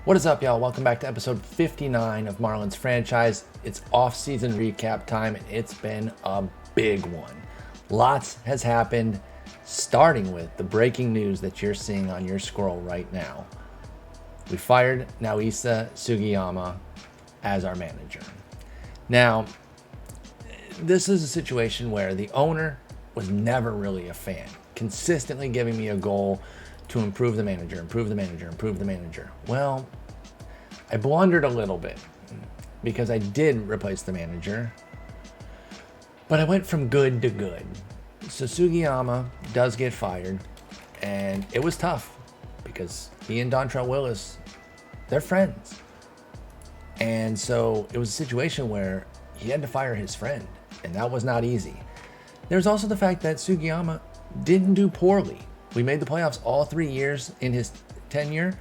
What is up, y'all? Welcome back to episode 59 of Marlins Franchise. It's off-season recap time, and it's been a big one. Lots has happened, starting with the breaking news that you're seeing on your scroll right now. We fired Naoisa Sugiyama as our manager. Now, this is a situation where the owner was never really a fan, consistently giving me a goal to improve the manager, improve the manager, improve the manager. Well, I blundered a little bit because I did replace the manager, but I went from good to good. So Sugiyama does get fired, and it was tough because he and Dontrell Willis, they're friends. And so it was a situation where he had to fire his friend, and that was not easy. There's also the fact that Sugiyama didn't do poorly. We made the playoffs all 3 years in his tenure,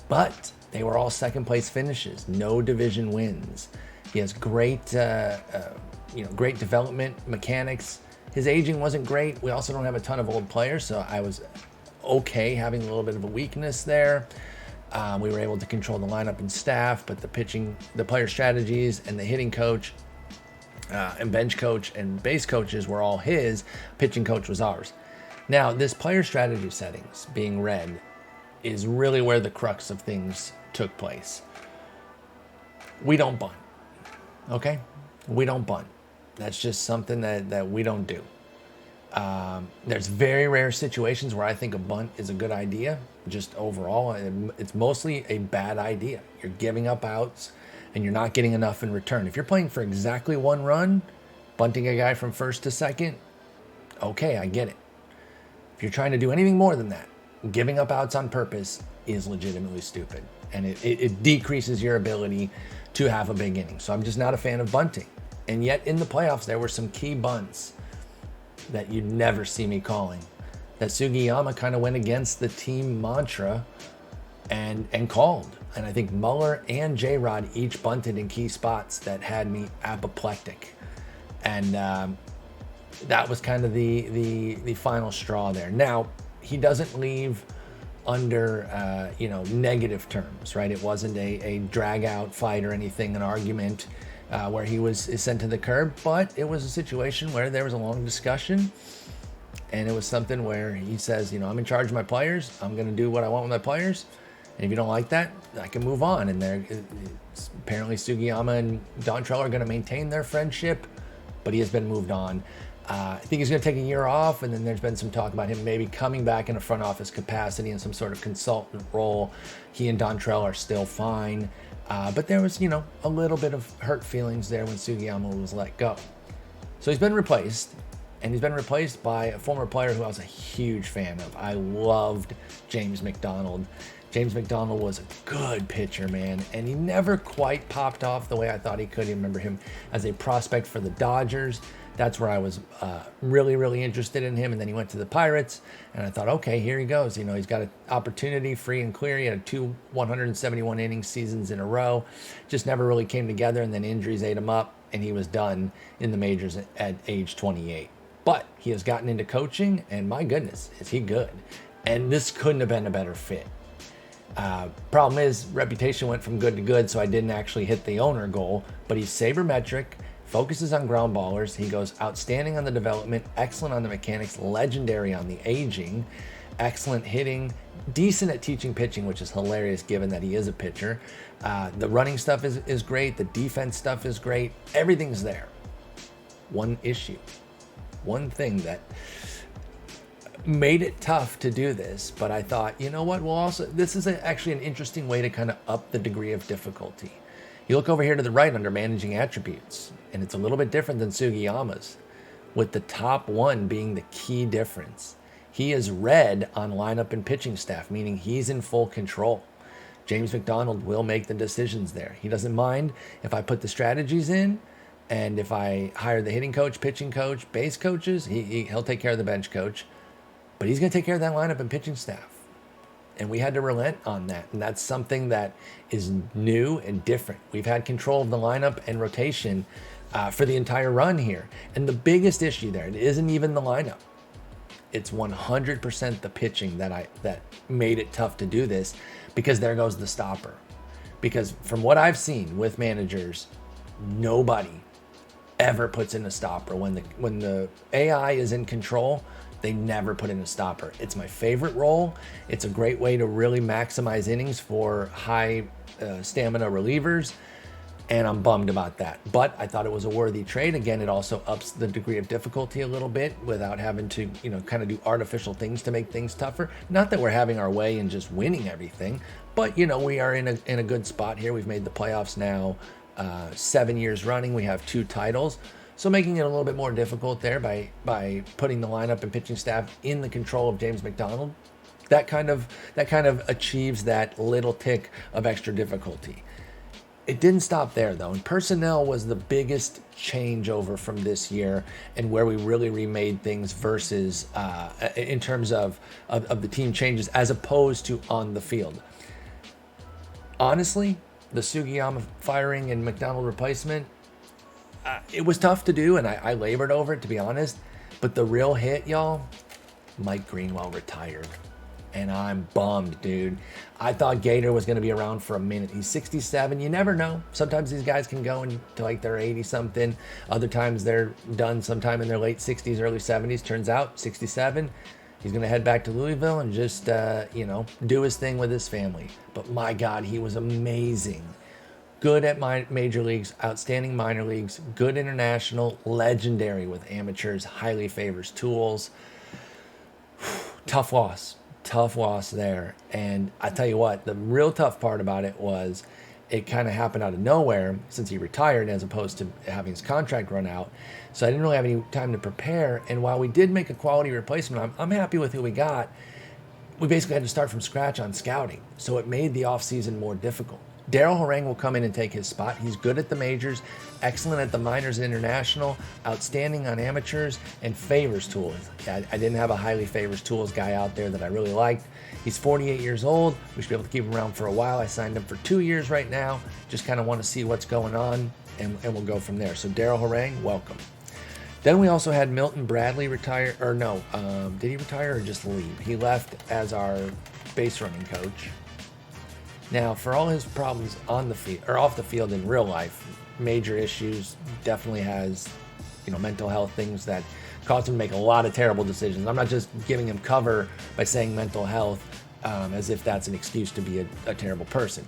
but they were all second place finishes, no division wins. He has great, great development mechanics. His aging wasn't great. We also don't have a ton of old players, so I was okay having a little bit of a weakness there. We were able to control the lineup and staff, but the player strategies and the hitting coach and bench coach and base coaches were all his. Pitching coach was ours. Now, this player strategy settings being read is really where the crux of things took place. We don't bunt, okay? We don't bunt. That's just something that we don't do. There's very rare situations where I think a bunt is a good idea. Just overall, it's mostly a bad idea. You're giving up outs, and you're not getting enough in return. If you're playing for exactly one run, bunting a guy from first to second, okay, I get it. If you're trying to do anything more than that, giving up outs on purpose is legitimately stupid. And it decreases your ability to have a big inning. So I'm just not a fan of bunting. And yet in the playoffs, there were some key bunts that you'd never see me calling. That Sugiyama kind of went against the team mantra and called. And I think Muller and J-Rod each bunted in key spots that had me apoplectic. And that was kind of the final straw there. Now, he doesn't leave under negative terms, right? It wasn't a drag out fight or anything, an argument where he is sent to the curb, but it was a situation where there was a long discussion, and it was something where he says, I'm in charge of my players. I'm going to do what I want with my players, and if you don't like that, I can move on. And apparently Sugiyama and Dontrell are going to maintain their friendship, but he has been moved on. I think he's going to take a year off, and then there's been some talk about him maybe coming back in a front office capacity in some sort of consultant role. He and Dontrell are still fine, but there was, a little bit of hurt feelings there when Sugiyama was let go. So he's been replaced, and he's been replaced by a former player who I was a huge fan of. I loved James McDonald. James McDonald was a good pitcher, man, and he never quite popped off the way I thought he could. You remember him as a prospect for the Dodgers. That's where I was really, really interested in him. And then he went to the Pirates, and I thought, okay, here he goes. He's got an opportunity free and clear. He had 2 171 inning seasons in a row. Just never really came together, and then injuries ate him up, and he was done in the majors at age 28. But he has gotten into coaching, and my goodness, is he good. And this couldn't have been a better fit. Problem is, reputation went from good to good, so I didn't actually hit the owner goal, but he's sabermetric, focuses on ground ballers. He goes outstanding on the development, excellent on the mechanics, legendary on the aging, excellent hitting, decent at teaching pitching, which is hilarious given that he is a pitcher. The running stuff is great. The defense stuff is great. Everything's there. One issue, one thing that made it tough to do this, but I thought, this is actually an interesting way to kind of up the degree of difficulty. You look over here to the right under managing attributes, and it's a little bit different than Sugiyama's, with the top one being the key difference. He is red on lineup and pitching staff, meaning he's in full control. James McDonald will make the decisions there. He doesn't mind if I put the strategies in, and if I hire the hitting coach, pitching coach, base coaches, he'll take care of the bench coach, but he's going to take care of that lineup and pitching staff. And we had to relent on that. And that's something that is new and different. We've had control of the lineup and rotation for the entire run here. And the biggest issue there, it isn't even the lineup. It's 100% the pitching that made it tough to do this, because there goes the stopper. because from what I've seen with managers, nobody ever puts in a stopper. When the AI is in control, they never put in a stopper. It's my favorite role. It's a great way to really maximize innings for high stamina relievers, and I'm bummed about that. But I thought it was a worthy trade. Again, it also ups the degree of difficulty a little bit without having to, kind of do artificial things to make things tougher. Not that we're having our way and just winning everything, but we are in a good spot here. We've made the playoffs now 7 years running. We have 2 titles. So making it a little bit more difficult there by putting the lineup and pitching staff in the control of James McDonald, that kind of achieves that little tick of extra difficulty. It didn't stop there though, and personnel was the biggest changeover from this year, and where we really remade things versus in terms of the team changes as opposed to on the field. Honestly, the Sugiyama firing and McDonald replacement, it was tough to do, and I labored over it, to be honest. But the real hit, y'all, Mike Greenwell retired. And I'm bummed, dude. I thought Gator was going to be around for a minute. He's 67. You never know. Sometimes these guys can go into like their 80-something. Other times they're done sometime in their late 60s, early 70s. Turns out, 67. He's going to head back to Louisville and just, do his thing with his family. But my God, he was amazing. Good at major leagues, outstanding minor leagues, good international, legendary with amateurs, highly favors tools. Tough loss there. And I tell you what, the real tough part about it was it kind of happened out of nowhere since he retired as opposed to having his contract run out. So I didn't really have any time to prepare. And while we did make a quality replacement, I'm happy with who we got. We basically had to start from scratch on scouting. So it made the offseason more difficult. Daryl Harang will come in and take his spot. He's good at the majors, excellent at the minors and international, outstanding on amateurs, and favors tools. I didn't have a highly favors tools guy out there that I really liked. He's 48 years old. We should be able to keep him around for a while. I signed him for 2 years right now. Just kind of want to see what's going on, and we'll go from there. So Daryl Harang, welcome. Then we also had Milton Bradley retire, or no, did he retire or just leave? He left as our base running coach. Now, for all his problems on the field or off the field in real life, major issues, definitely has, mental health things that caused him to make a lot of terrible decisions. I'm not just giving him cover by saying mental health as if that's an excuse to be a terrible person.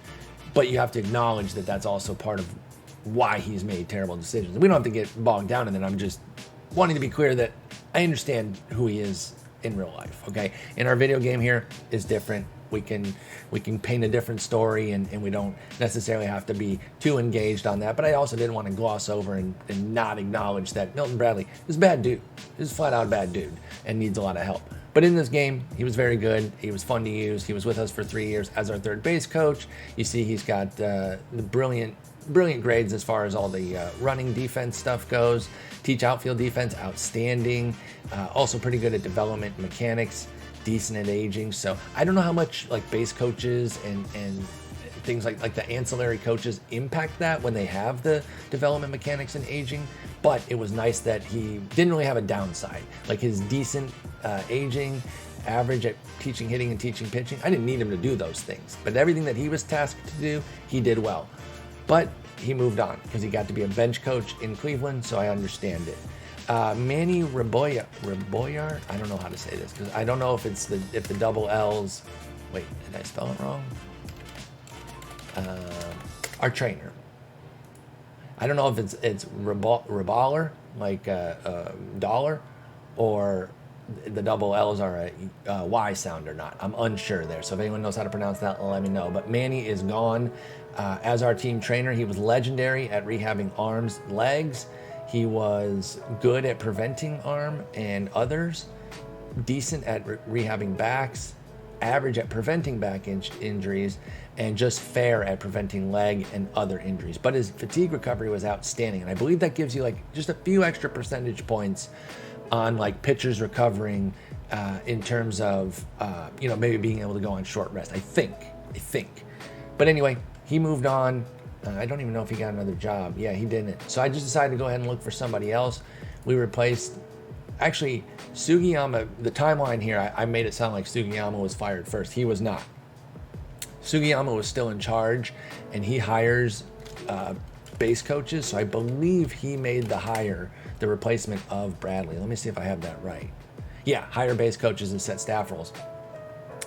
But you have to acknowledge that that's also part of why he's made terrible decisions. We don't have to get bogged down in it. I'm just wanting to be clear that I understand who he is in real life, okay? In our video game here is different. We can paint a different story, and we don't necessarily have to be too engaged on that. But I also didn't want to gloss over and not acknowledge that Milton Bradley is a bad dude. He's a flat out bad dude and needs a lot of help. But in this game, he was very good. He was fun to use. He was with us for 3 years as our third base coach. You see he's got the brilliant grades as far as all the running defense stuff goes. Teach outfield defense, outstanding. Also pretty good at development mechanics. Decent at aging. So I don't know how much like base coaches and things like the ancillary coaches impact that when they have the development mechanics and aging, but it was nice that he didn't really have a downside. Like his decent aging, average at teaching hitting and teaching pitching. I didn't need him to do those things, but everything that he was tasked to do, he did well. But he moved on because he got to be a bench coach in Cleveland, so I understand it. Manny Raboyar, I don't know how to say this because I don't know if the double L's. Wait, did I spell it wrong? Our trainer. I don't know if it's Raballer, like dollar, or the double L's are a Y sound or not. I'm unsure there. So if anyone knows how to pronounce that, let me know. But Manny is gone as our team trainer. He was legendary at rehabbing arms, legs. He was good at preventing arm and others, decent at rehabbing backs, average at preventing back injuries, and just fair at preventing leg and other injuries. But his fatigue recovery was outstanding. And I believe that gives you like just a few extra percentage points on like pitchers recovering in terms of, maybe being able to go on short rest. I think. But anyway, he moved on. I don't even know if he got another job. Yeah, he didn't. So I just decided to go ahead and look for somebody else. We replaced, actually, Sugiyama. The timeline here, I made it sound like Sugiyama was fired first. He was not. Sugiyama was still in charge, and he hires base coaches. So I believe he made the replacement of Bradley. Let me see if I have that right. Yeah, hire base coaches and set staff roles.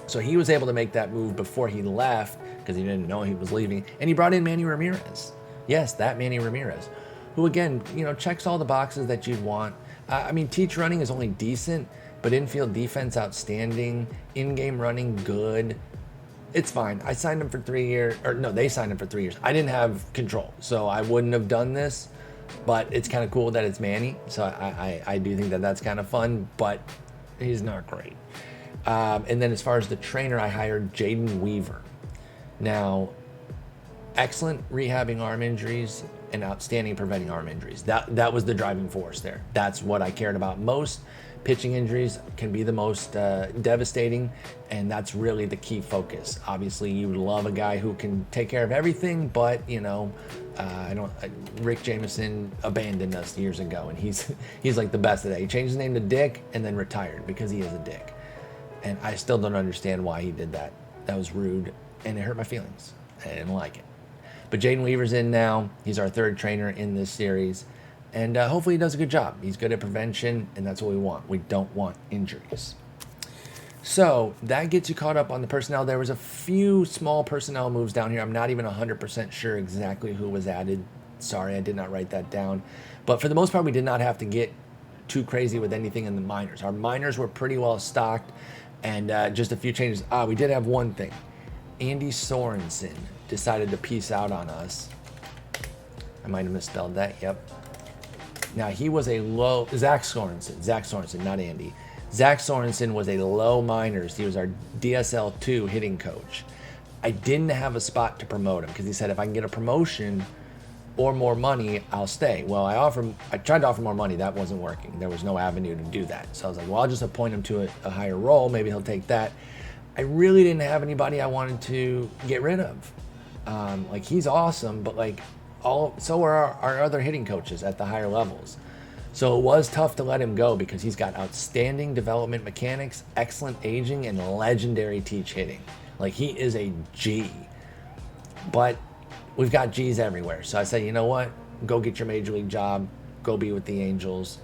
So he was able to make that move before he left because he didn't know he was leaving. And he brought in Manny Ramirez. Yes, that Manny Ramirez, who again, checks all the boxes that you'd want. I mean, teach running is only decent, but infield defense outstanding, in-game running good. It's fine. I signed him for 3 years, or no, they signed him for 3 years. I didn't have control, so I wouldn't have done this, but it's kind of cool that it's Manny. So I do think that that's kind of fun, but he's not great. And then as far as the trainer, I hired Jaden Weaver. Now, excellent rehabbing arm injuries and outstanding preventing arm injuries. That was the driving force there. That's what I cared about most. Pitching injuries can be the most devastating, and that's really the key focus. Obviously, you love a guy who can take care of everything, but Rick Jameson abandoned us years ago, and he's like the best of that. He changed his name to Dick and then retired because he is a dick, and I still don't understand why he did that. That was rude, and it hurt my feelings. I didn't like it. But Jaden Weaver's in now. He's our third trainer in this series. And hopefully he does a good job. He's good at prevention, and that's what we want. We don't want injuries. So that gets you caught up on the personnel. There was a few small personnel moves down here. I'm not even 100% sure exactly who was added. Sorry, I did not write that down. But for the most part, we did not have to get too crazy with anything in the minors. Our minors were pretty well stocked, and just a few changes. We did have one thing. Andy Sorensen decided to peace out on us. I might have misspelled that. Yep. Now, he was Zach Sorensen, not Andy. Zach Sorensen was a low minors. He was our DSL2 hitting coach. I didn't have a spot to promote him because he said if I can get a promotion or more money, I'll stay. Well, I tried to offer more money. That wasn't working. There was no avenue to do that. So I was like, well, I'll just appoint him to a higher role. Maybe he'll take that. I really didn't have anybody I wanted to get rid of. He's awesome, but so are our other hitting coaches at the higher levels. So it was tough to let him go because he's got outstanding development mechanics, excellent aging, and legendary teach hitting. He is a G. But we've got G's everywhere. So I said, you know what? Go get your major league job. Go be with the Angels.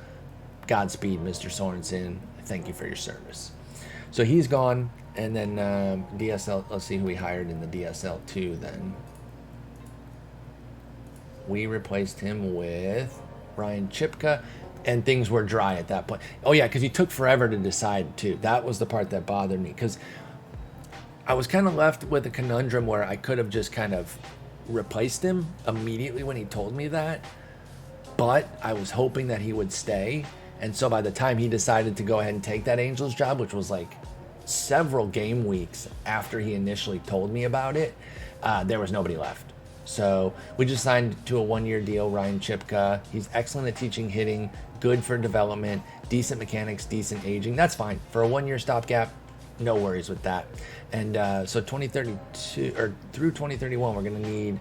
Godspeed, Mr. Sorensen. Thank you for your service. So he's gone. And then DSL, let's see who we hired in the DSL2 then. We replaced him with Ryan Chipka, and things were dry at that point. Oh, yeah, because he took forever to decide, too. That was the part that bothered me, because I was kind of left with a conundrum where I could have just kind of replaced him immediately when he told me that, but I was hoping that he would stay. And so by the time he decided to go ahead and take that Angels job, which was several game weeks after he initially told me about it, there was nobody left. So we just signed to a 1-year deal, Ryan Chipka. He's excellent at teaching hitting, good for development, decent mechanics, decent aging. That's fine. For a 1-year stopgap, no worries with that. And so 2032 or through 2031, we're going to need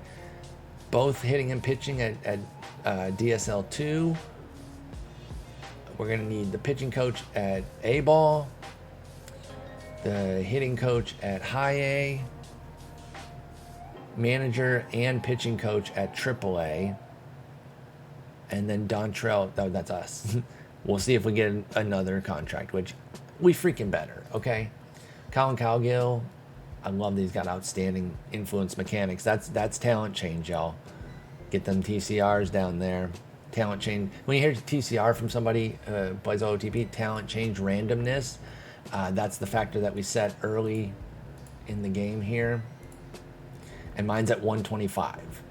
both hitting and pitching at DSL2. We're going to need the pitching coach at A-ball, the hitting coach at high A, manager and pitching coach at AAA, and then Dontrell, that's us. We'll see if we get another contract, which we freaking better, okay? Colin Cowgill, I love that he's got outstanding influence mechanics. That's talent change, y'all. Get them TCRs down there. Talent change. When you hear TCR from somebody who plays OOTP, talent change randomness, that's the factor that we set early in the game here. And mine's at 125.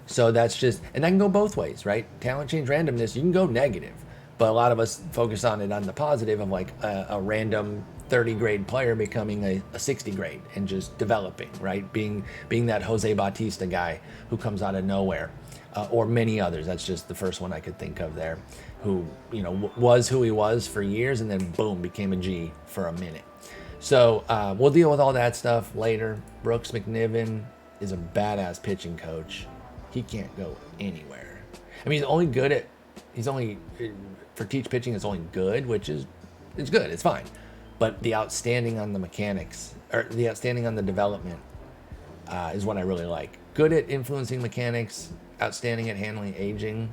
So that's just, and that can go both ways, right? Talent change randomness, you can go negative, but a lot of us focus on it on the positive of a random 30 grade player becoming a 60 grade and just developing, right? Being that Jose Bautista guy who comes out of nowhere, or many others. That's just the first one I could think of there, who, was who he was for years and then boom, became a G for a minute. So we'll deal with all that stuff later. Brooks McNiven is a badass pitching coach. He can't go anywhere. I mean, he's only for teach pitching is only good, which is it's good. It's fine. But the outstanding on the mechanics, or the outstanding on the development, is what I really like. Good at influencing mechanics, outstanding at handling aging.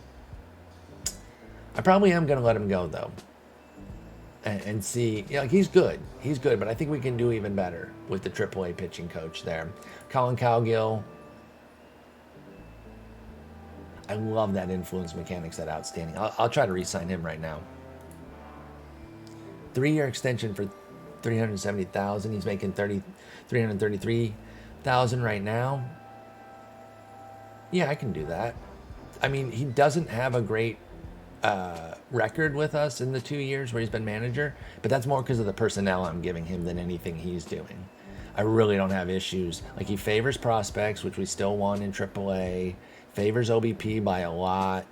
I probably am going to let him go, though. And see, like, he's good. He's good, but I think we can do even better with the AAA pitching coach there. Colin Cowgill. I love that influence mechanics, that outstanding. I'll try to re-sign him right now. 3-year extension for $370,000. He's making $333,000 right now. Yeah, I can do that. I mean, he doesn't have a great record with us in the 2 years where he's been manager, but that's more because of the personnel I'm giving him than anything he's doing. I really don't have issues. Like, he favors prospects, which we still want in AAA. Favors OBP by a lot.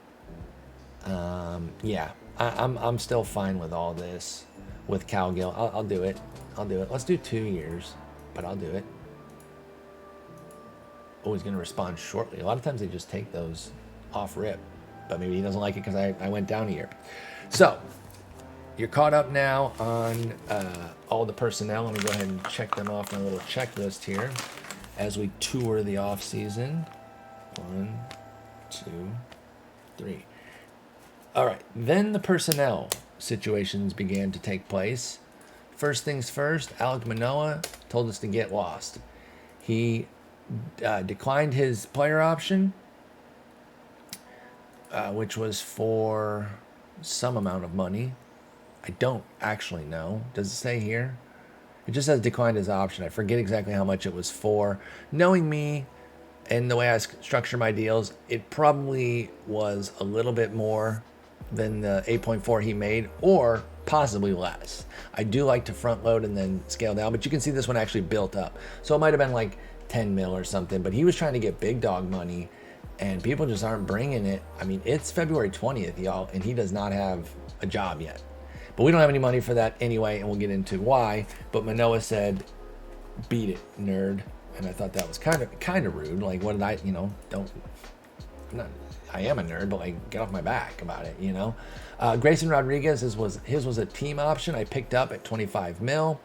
Yeah, I'm still fine with all this with Cowgill. I'll do it. I'll do it. Let's do 2 years, but I'll do it. Oh, he's going to respond shortly. A lot of times they just take those off rip, but maybe he doesn't like it because I went down a year. So you're caught up now on all the personnel. Let me go ahead and check them off my little checklist here as we tour the off season. 1, 2, 3. All right, then the personnel situations began to take place. First things first, Alek Manoah told us to get lost. He declined his player option, which was for some amount of money. I don't actually know. Does it say here? It just says declined his option. I forget exactly how much it was for. Knowing me and the way I structure my deals, it probably was a little bit more than the 8.4 he made, or possibly less. I do like to front load and then scale down, but you can see this one actually built up. So it might have been like 10 mil or something, but he was trying to get big dog money and people just aren't bringing it. I mean, it's February 20th, y'all, and he does not have a job yet. But we don't have any money for that anyway, and we'll get into why. But Manoah said, beat it, nerd. And I thought that was kind of rude. Like, what did I, I am a nerd, but like, get off my back about it, Grayson Rodriguez, his was a team option I picked up at 25 mil.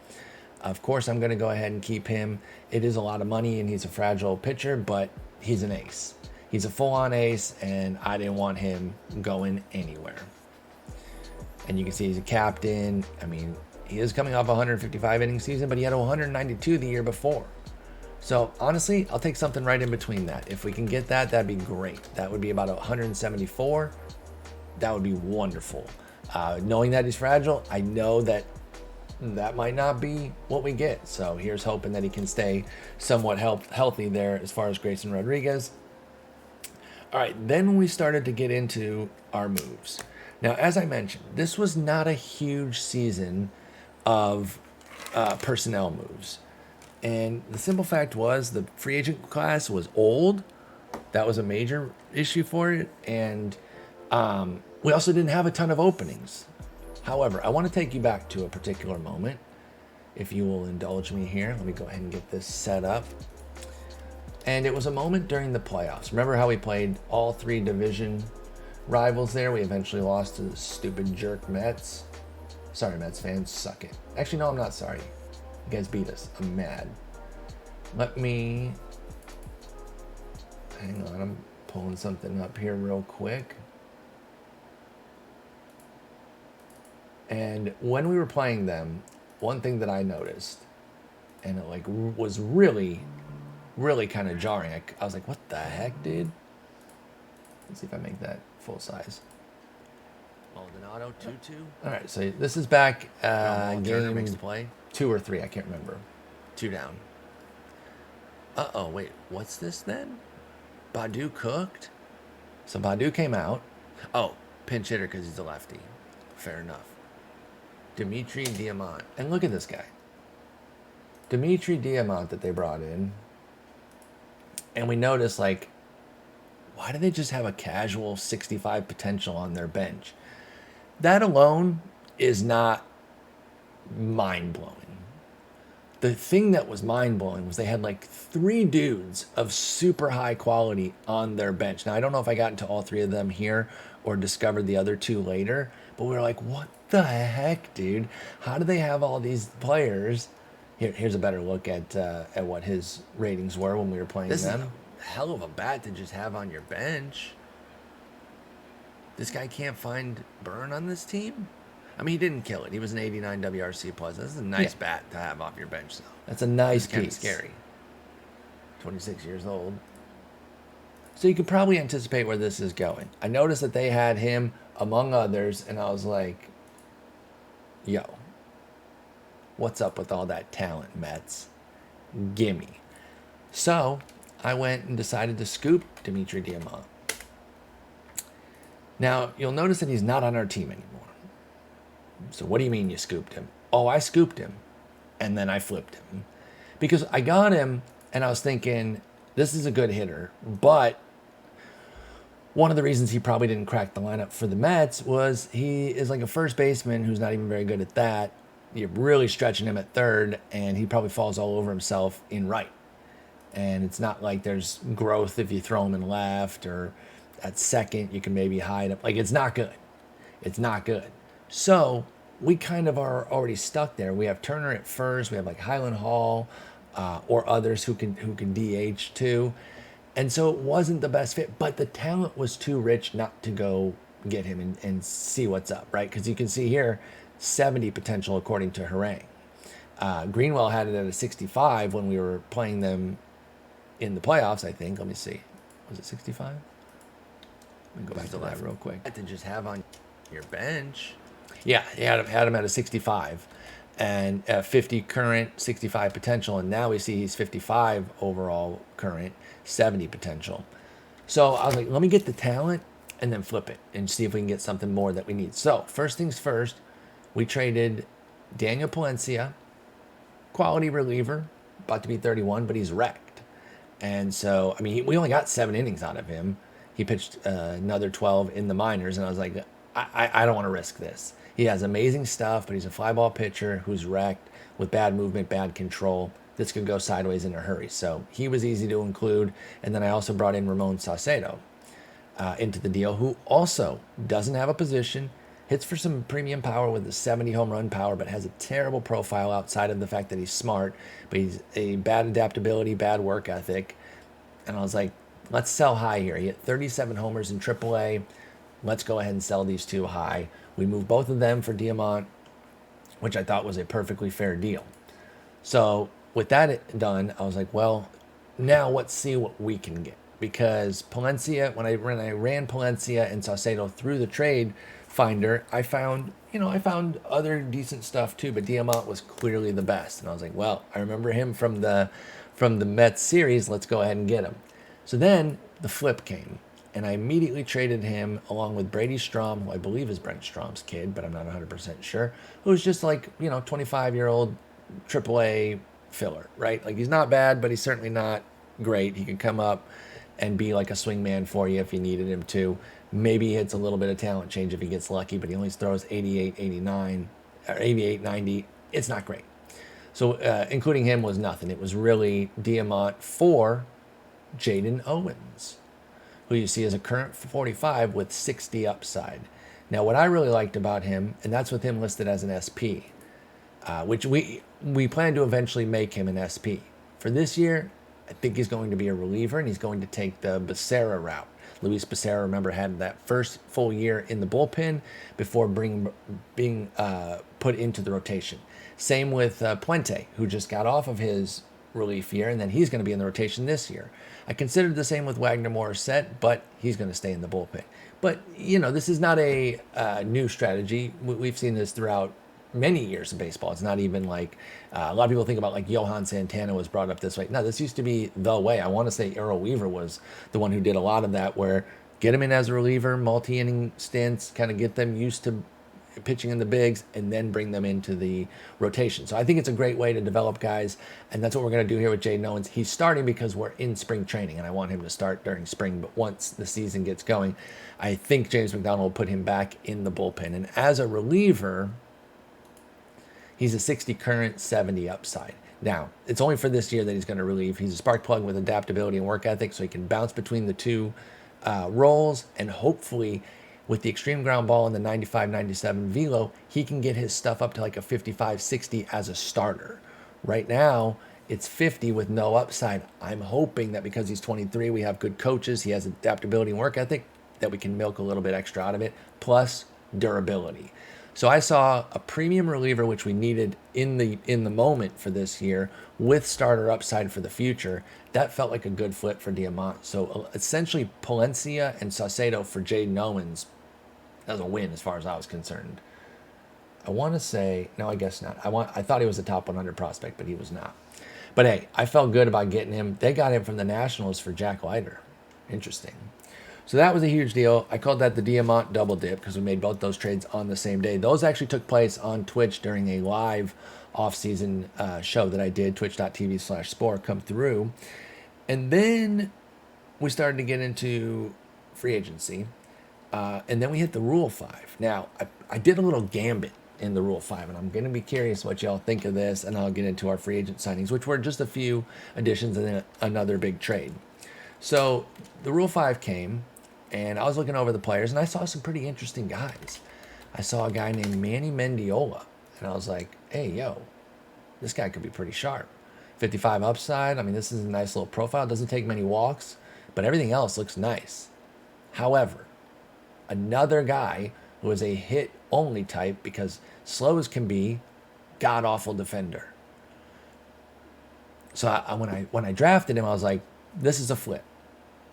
Of course, I'm going to go ahead and keep him. It is a lot of money, and he's a fragile pitcher, but he's an ace. He's a full-on ace, and I didn't want him going anywhere. And you can see he's a captain. I mean, he is coming off a 155 inning season, but he had a 192 the year before. So honestly, I'll take something right in between that. If we can get that, that'd be great. That would be about 174. That would be wonderful. Knowing that he's fragile, I know that might not be what we get. So here's hoping that he can stay somewhat healthy there as far as Grayson Rodriguez. All right, then we started to get into our moves. Now, as I mentioned, this was not a huge season of personnel moves. And the simple fact was the free agent class was old. That was a major issue for it. And we also didn't have a ton of openings. However, I want to take you back to a particular moment. If you will indulge me here, let me go ahead and get this set up. And it was a moment during the playoffs. Remember how we played all 3 division rivals there? We eventually lost to the stupid jerk Mets. Sorry, Mets fans, suck it. Actually, no, I'm not sorry. You guys beat us. I'm mad. Let me... Hang on, I'm pulling something up here real quick. And when we were playing them, one thing that I noticed, and it was really kind of jarring. I was like, what the heck, dude? Let's see if I make that full size. Maldonado 2-2. All right, so this is back Turner makes game the play. 2 or 3. I can't remember. 2 down. Uh-oh, wait. What's this then? Badu cooked? So Badu came out. Oh, pinch hitter because he's a lefty. Fair enough. Dimitri Diamant. And look at this guy. Dimitri Diamant that they brought in. And we noticed, why do they just have a casual 65 potential on their bench? That alone is not mind-blowing. The thing that was mind-blowing was they had 3 dudes of super high quality on their bench. Now, I don't know if I got into all 3 of them here or discovered the other 2 later, but we were like, what the heck, dude? How do they have all these players Here's a better look at what his ratings were when we were playing This is them. a hell of a bat to just have on your bench. This guy can't find burn on this team? I mean, he didn't kill it. He was an 89 WRC plus. This is a nice bat to have off your bench, though. That's a nice It's kind of piece. scary. 26 years old. So you could probably anticipate where this is going. I noticed that they had him among others, and I was like, yo, what's up with all that talent, Mets? Gimme. So I went and decided to scoop Dimitri Diamant. Now, you'll notice that he's not on our team anymore. So what do you mean you scooped him? Oh, I scooped him, and then I flipped him. Because I got him, and I was thinking, this is a good hitter, but one of the reasons he probably didn't crack the lineup for the Mets was he is like a first baseman who's not even very good at that. You're really stretching him at third, and he probably falls all over himself in right. And it's not like there's growth if you throw him in left, or at second you can maybe hide him. Like, it's not good. It's not good. So we kind of are already stuck there. We have Turner at first. We have like Highland Hall or others who can DH too. And so it wasn't the best fit, but the talent was too rich not to go get him and see what's up, right? Because you can see here, 70 potential according to Harang. Greenwell had it at a 65 when we were playing them in the playoffs, I think. Let me see. Was it 65? Let me go back to that real quick. To just have on your bench. Yeah, he had him at a 65 and 50 current, 65 potential. And now we see he's 55 overall current, 70 potential. So I was like, let me get the talent and then flip it and see if we can get something more that we need. So first things first, we traded Daniel Palencia, quality reliever, about to be 31, but he's wrecked. And so, I mean, we only got 7 innings out of him. He pitched another 12 in the minors, and I was like, I don't want to risk this. He has amazing stuff, but he's a fly ball pitcher who's wrecked with bad movement, bad control. This could go sideways in a hurry. So he was easy to include. And then I also brought in Ramon Saucedo into the deal, who also doesn't have a position, hits for some premium power with a 70 home run power, but has a terrible profile outside of the fact that he's smart, but he's a bad adaptability, bad work ethic. And I was like, let's sell high here. He hit 37 homers in AAA. Let's go ahead and sell these two high. We moved both of them for Diamant, which I thought was a perfectly fair deal. So with that done, I was like, well, now let's see what we can get. Because Palencia, when I ran Palencia and Saucedo through the trade finder, I found other decent stuff too, but Diamant was clearly the best. And I was like, well, I remember him from the Mets series. Let's go ahead and get him. So then the flip came. And I immediately traded him along with Brady Strom, who I believe is Brent Strom's kid, but I'm not 100% sure, who's just like, 25-year-old AAA filler, right? Like, he's not bad, but he's certainly not great. He can come up and be like a swing man for you if you needed him to. Maybe he hits a little bit of talent change if he gets lucky, but he only throws 88, 89, or 88, 90. It's not great. So including him was nothing. It was really Diamant for Jaden Owens, who you see as a current 45 with 60 upside. Now, what I really liked about him, and that's with him listed as an SP, which we plan to eventually make him an SP. For this year, I think he's going to be a reliever, and he's going to take the Becerra route. Luis Becerra, remember, had that first full year in the bullpen before being put into the rotation. Same with Puente, who just got off of his relief year, and then he's going to be in the rotation this year. I considered the same with Wagner Morissette, but he's going to stay in the bullpen. But, this is not a new strategy. We've seen this throughout many years of baseball. It's not even like a lot of people think about like Johan Santana was brought up this way. No, this used to be the way. I want to say Earl Weaver was the one who did a lot of that, where get him in as a reliever, multi-inning stints, kind of get them used to pitching in the bigs, and then bring them into the rotation. So I think it's a great way to develop guys, and that's what we're going to do here with Jaden Owens. He's starting because we're in spring training, and I want him to start during spring, but once the season gets going, I think James McDonald will put him back in the bullpen. And as a reliever, he's a 60 current, 70 upside. Now, it's only for this year that he's going to relieve. He's a spark plug with adaptability and work ethic, so he can bounce between the two roles, and hopefully with the extreme ground ball and the 95-97 velo, he can get his stuff up to like a 55-60 as a starter, Right now, it's 50 with no upside. I'm hoping that because he's 23, we have good coaches, he has adaptability and work ethic, that we can milk a little bit extra out of it, plus durability. So I saw a premium reliever, which we needed in the moment for this year, with starter upside for the future. That felt like a good flip for Diamant. So essentially, Palencia and Saucedo for Jaden Owens. That was a win as far as I was concerned. I want to say, no, I guess not. I thought he was a top 100 prospect, but he was not. But hey, I felt good about getting him. They got him from the Nationals for Jack Leiter. Interesting. So that was a huge deal. I called that the Diamant double dip because we made both those trades on the same day. Those actually took place on Twitch during a live off-season show that I did, twitch.tv/Spore, come through. And then we started to get into free agency. And then we hit the Rule 5. Now, I did a little gambit in the Rule 5, and I'm going to be curious what y'all think of this, and I'll get into our free agent signings, which were just a few additions and then another big trade. So the Rule 5 came, and I was looking over the players, and I saw some pretty interesting guys. I saw a guy named Manny Mendiola, and I was like, hey, yo, this guy could be pretty sharp. 55 upside. I mean, this is a nice little profile. Doesn't take many walks, but everything else looks nice. However, another guy who is a hit-only type, because slow as can be, god-awful defender. So when I drafted him, I was like, this is a flip.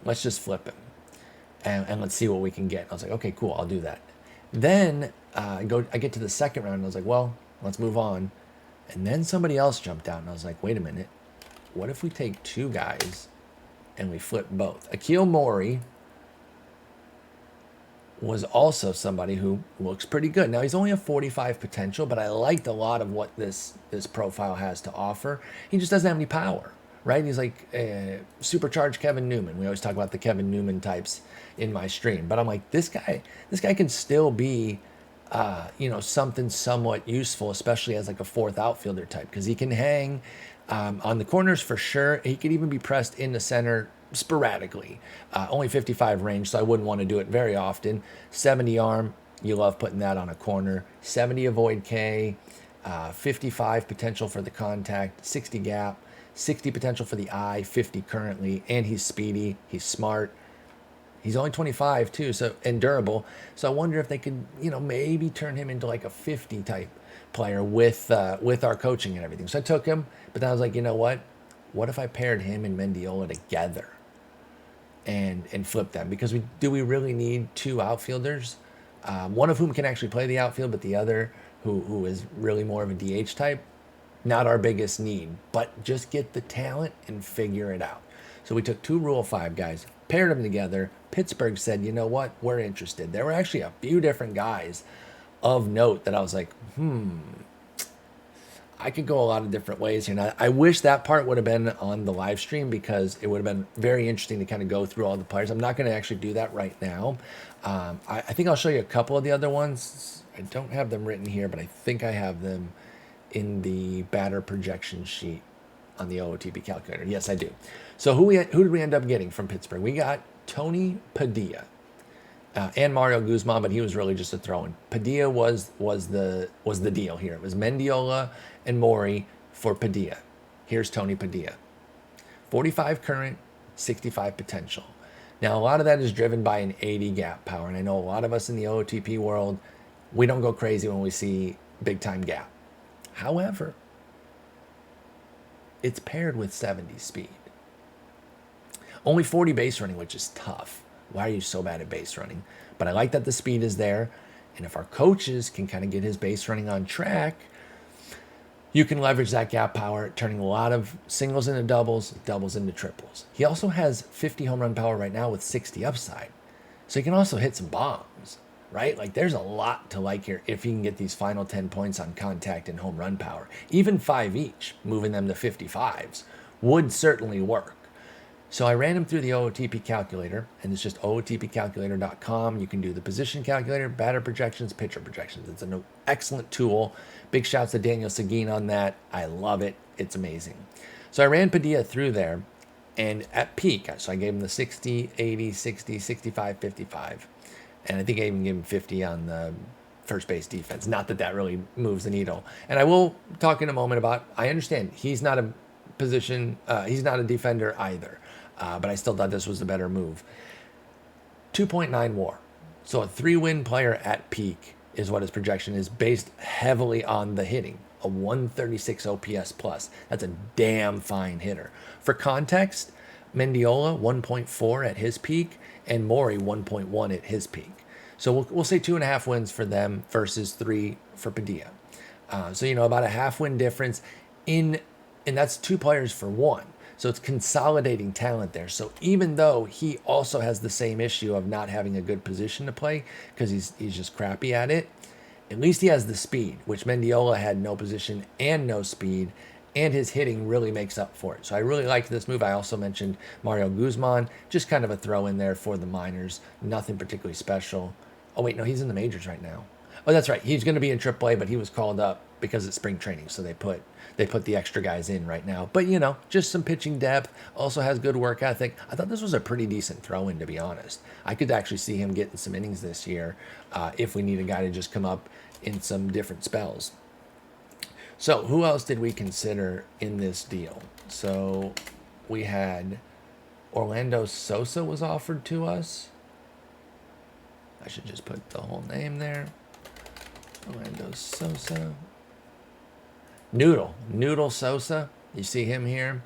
Let's just flip him. And let's see what we can get. I was like, okay, cool, I'll do that. Then I get to the second round, and I was like, well, let's move on. And then somebody else jumped out, and I was like, wait a minute. What if we take two guys and we flip both? Akil Mori was also somebody who looks pretty good. Now, he's only a 45 potential, but I liked a lot of what this profile has to offer. He just doesn't have any power, right? He's like supercharged Kevin Newman. We always talk about the Kevin Newman types in my stream. But I'm like, this guy can still be, something somewhat useful, especially as like a fourth outfielder type, because he can hang on the corners for sure. He could even be pressed in the center sporadically. Only 55 range, so I wouldn't want to do it very often. 70 arm, you love putting that on a corner. 70 avoid K, 55 potential for the contact, 60 gap, 60 potential for the eye, 50 currently, and he's speedy, he's smart. He's only 25 too, and durable. So I wonder if they could, maybe turn him into like a 50 type player with our coaching and everything. So I took him, but then I was like, you know what? What if I paired him and Mendiola together and flip them? Because we really need two outfielders, one of whom can actually play the outfield, but the other who is really more of a DH type, not our biggest need, but just get the talent and figure it out. So we took two Rule 5 guys, paired them together. Pittsburgh said, you know what, we're interested. There were actually a few different guys of note that I was like, I could go a lot of different ways here. Now, I wish that part would have been on the live stream, because it would have been very interesting to kind of go through all the players. I'm not going to actually do that right now. I think I'll show you a couple of the other ones. I don't have them written here, but I think I have them in the batter projection sheet on the OOTP calculator. Yes, I do. So who did we end up getting from Pittsburgh? We got Tony Padilla and Mario Guzman, but he was really just a throw-in. Padilla was the deal here. It was Mendiola and Mori for Padilla. Here's Tony Padilla. 45 current, 65 potential. Now, a lot of that is driven by an 80 gap power, and I know a lot of us in the OOTP world, we don't go crazy when we see big-time gap. However, it's paired with 70 speed. Only 40 base running, which is tough. Why are you so bad at base running? But I like that the speed is there. And if our coaches can kind of get his base running on track, you can leverage that gap power, turning a lot of singles into doubles, doubles into triples. He also has 50 home run power right now with 60 upside. So he can also hit some bombs, right? Like, there's a lot to like here if he can get these final 10 points on contact and home run power. Even 5 each, moving them to 55s, would certainly work. So I ran him through the OOTP calculator, and it's just OOTPcalculator.com. You can do the position calculator, batter projections, pitcher projections. It's an excellent tool. Big shouts to Daniel Seguin on that. I love it. It's amazing. So I ran Padilla through there, and at peak, so I gave him the 60, 80, 60, 65, 55. And I think I even gave him 50 on the first base defense. Not that that really moves the needle. And I will talk in a moment about, I understand he's not a he's not a defender either. But I still thought this was the better move. 2.9 WAR. So a 3-win player at peak is what his projection is, based heavily on the hitting. A 136 OPS plus. That's a damn fine hitter. For context, Mendiola 1.4 at his peak, and Maury 1.1 at his peak. So we'll say 2.5 wins for them versus 3 for Padilla. So about a half win difference and that's 2 players for 1. So it's consolidating talent there. So even though he also has the same issue of not having a good position to play because he's just crappy at it, at least he has the speed, which Mendiola had no position and no speed, and his hitting really makes up for it. So I really liked this move. I also mentioned Mario Guzman, just kind of a throw in there for the minors. Nothing particularly special. Oh, wait, no, he's in the majors right now. Oh, that's right. He's going to be in AAA, but he was called up because it's spring training, so they put the extra guys in right now. But, just some pitching depth, also has good work ethic. I thought this was a pretty decent throw-in, to be honest. I could actually see him getting some innings this year if we need a guy to just come up in some different spells. So who else did we consider in this deal? So we had Orlando Sosa was offered to us. I should just put the whole name there. Orlando Sosa. Noodle Sosa. You see him here.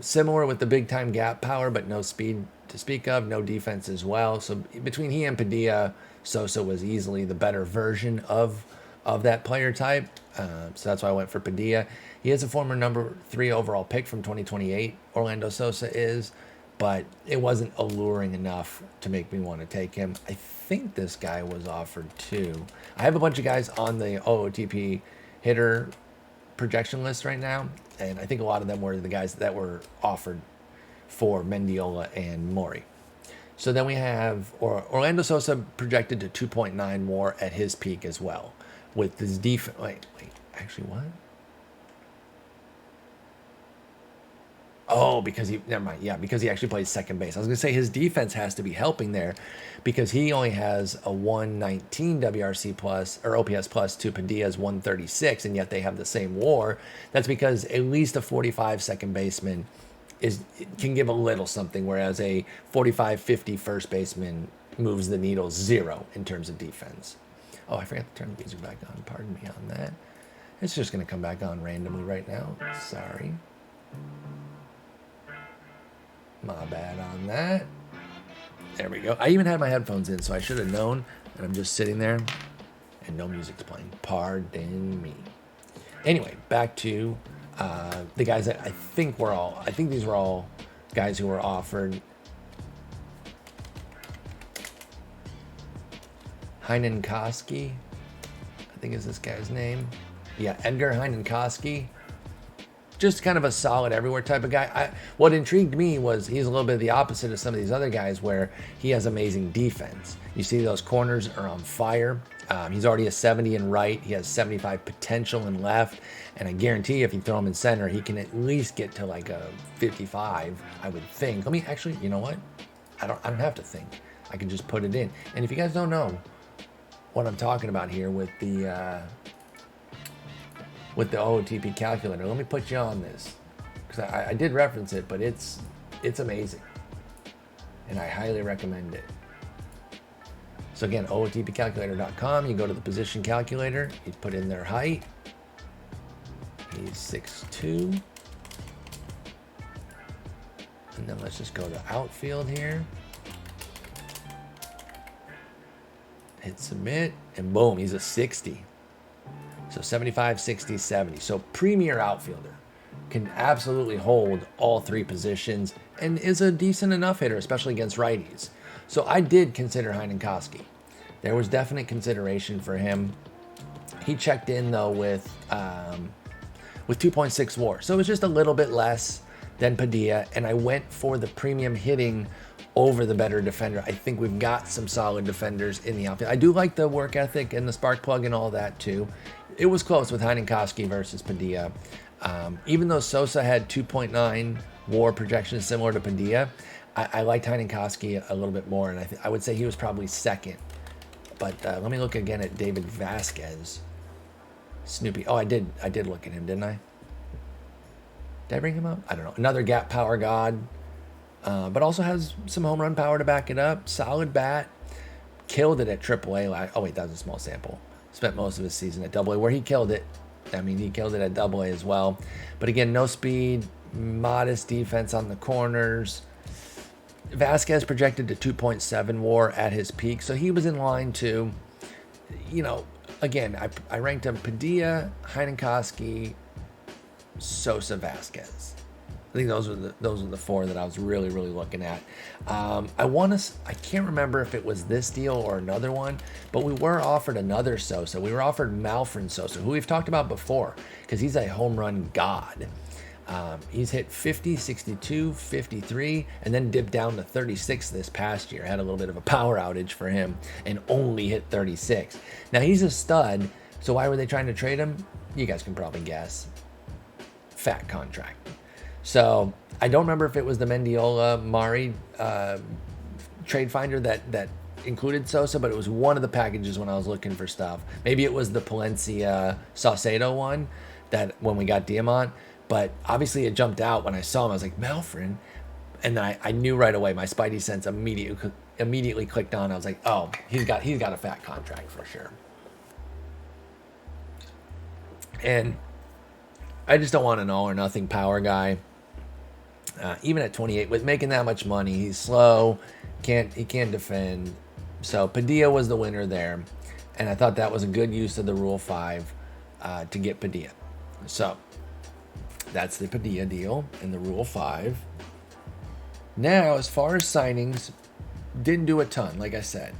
Similar with the big-time gap power, but no speed to speak of, no defense as well. So between he and Padilla, Sosa was easily the better version of that player type. So that's why I went for Padilla. He is a former number 3 overall pick from 2028, Orlando Sosa is, but it wasn't alluring enough to make me want to take him. I think this guy was offered too. I have a bunch of guys on the OOTP hitter projection list right now, and I think a lot of them were the guys that were offered for Mendiola and Maury. So then we have Orlando Sosa projected to 2.9 WAR at his peak as well. With his defense, wait, actually what? Oh, never mind. Yeah, because he actually plays second base. I was going to say his defense has to be helping there because he only has a 119 WRC plus or OPS plus to Padilla's 136, and yet they have the same WAR. That's because at least a 45 second baseman can give a little something, whereas a 45-50 first baseman moves the needle 0 in terms of defense. Oh, I forgot to turn the music back on. Pardon me on that. It's just going to come back on randomly right now. Sorry. My bad on that. There we go. I even had my headphones in, so I should have known. And I'm just sitting there, and no music's playing. Pardon me. Anyway, back to the guys that I think these were all guys who were offered. Heinenkoski, I think is this guy's name. Yeah, Edgar Heinenkoski. Just kind of a solid everywhere type of guy. What intrigued me was he's a little bit the opposite of some of these other guys where he has amazing defense. You see those corners are on fire. He's already a 70 in right. He has 75 potential in left. And I guarantee if you throw him in center, he can at least get to like a 55, I would think. Let me actually, you know what? I don't have to think. I can just put it in. And if you guys don't know what I'm talking about here with the OOTP calculator, let me put you on this because I did reference it, but it's amazing, and I highly recommend it. So again, OOTPcalculator.com. You go to the position calculator. You put in their height. He's 6'2", and then let's just go to outfield here. Hit submit, and boom, he's a 60. So 75, 60, 70. So premier outfielder. Can absolutely hold all 3 positions and is a decent enough hitter, especially against righties. So I did consider Heinenkoski. There was definite consideration for him. He checked in, though, with 2.6 WAR. So it was just a little bit less than Padilla, and I went for the premium hitting over the better defender. I think we've got some solid defenders in the outfield. I do like the work ethic and the spark plug and all that, too. It was close with Heinenkoski versus Padilla. Even though Sosa had 2.9 WAR projections similar to Padilla, I liked Heinenkoski a little bit more, and I would say he was probably second But let me look again at David Vasquez. Snoopy. Oh, I did look at him, didn't I? Did I bring him up? I don't know. Another gap power god, but also has some home run power to back it up. Solid bat. Killed it at AAA. Oh, wait, that was a small sample. Spent most of his season at AA, where he killed it. I mean, he killed it at AA as well. But again, no speed, modest defense on the corners. Vasquez projected to 2.7 WAR at his peak, so he was in line to, again, I ranked him Padilla, Heinenkowski, Sosa, Vasquez. I think those were the four that I was really, really looking at. I can't remember if it was this deal or another one, but we were offered another Sosa. We were offered Malfrin Sosa, who we've talked about before, because he's a home run god. He's hit 50, 62, 53, and then dipped down to 36 this past year. Had a little bit of a power outage for him and only hit 36. Now, he's a stud, so why were they trying to trade him? You guys can probably guess. Fat contract. So I don't remember if it was the Mendiola Mari trade finder that included Sosa, but it was one of the packages when I was looking for stuff. Maybe it was the Palencia Saucedo one that when we got Diamant, but obviously it jumped out when I saw him. I was like, Malfrin, and then I knew right away. My spidey sense immediately clicked on. I was like, oh, he's got a fat contract for sure. And I just don't want an all or nothing power guy. Even at 28, with making that much money, he's slow, he can't defend. So Padilla was the winner there, and I thought that was a good use of the Rule 5 to get Padilla. So that's the Padilla deal in the Rule 5. Now, as far as signings, didn't do a ton, like I said.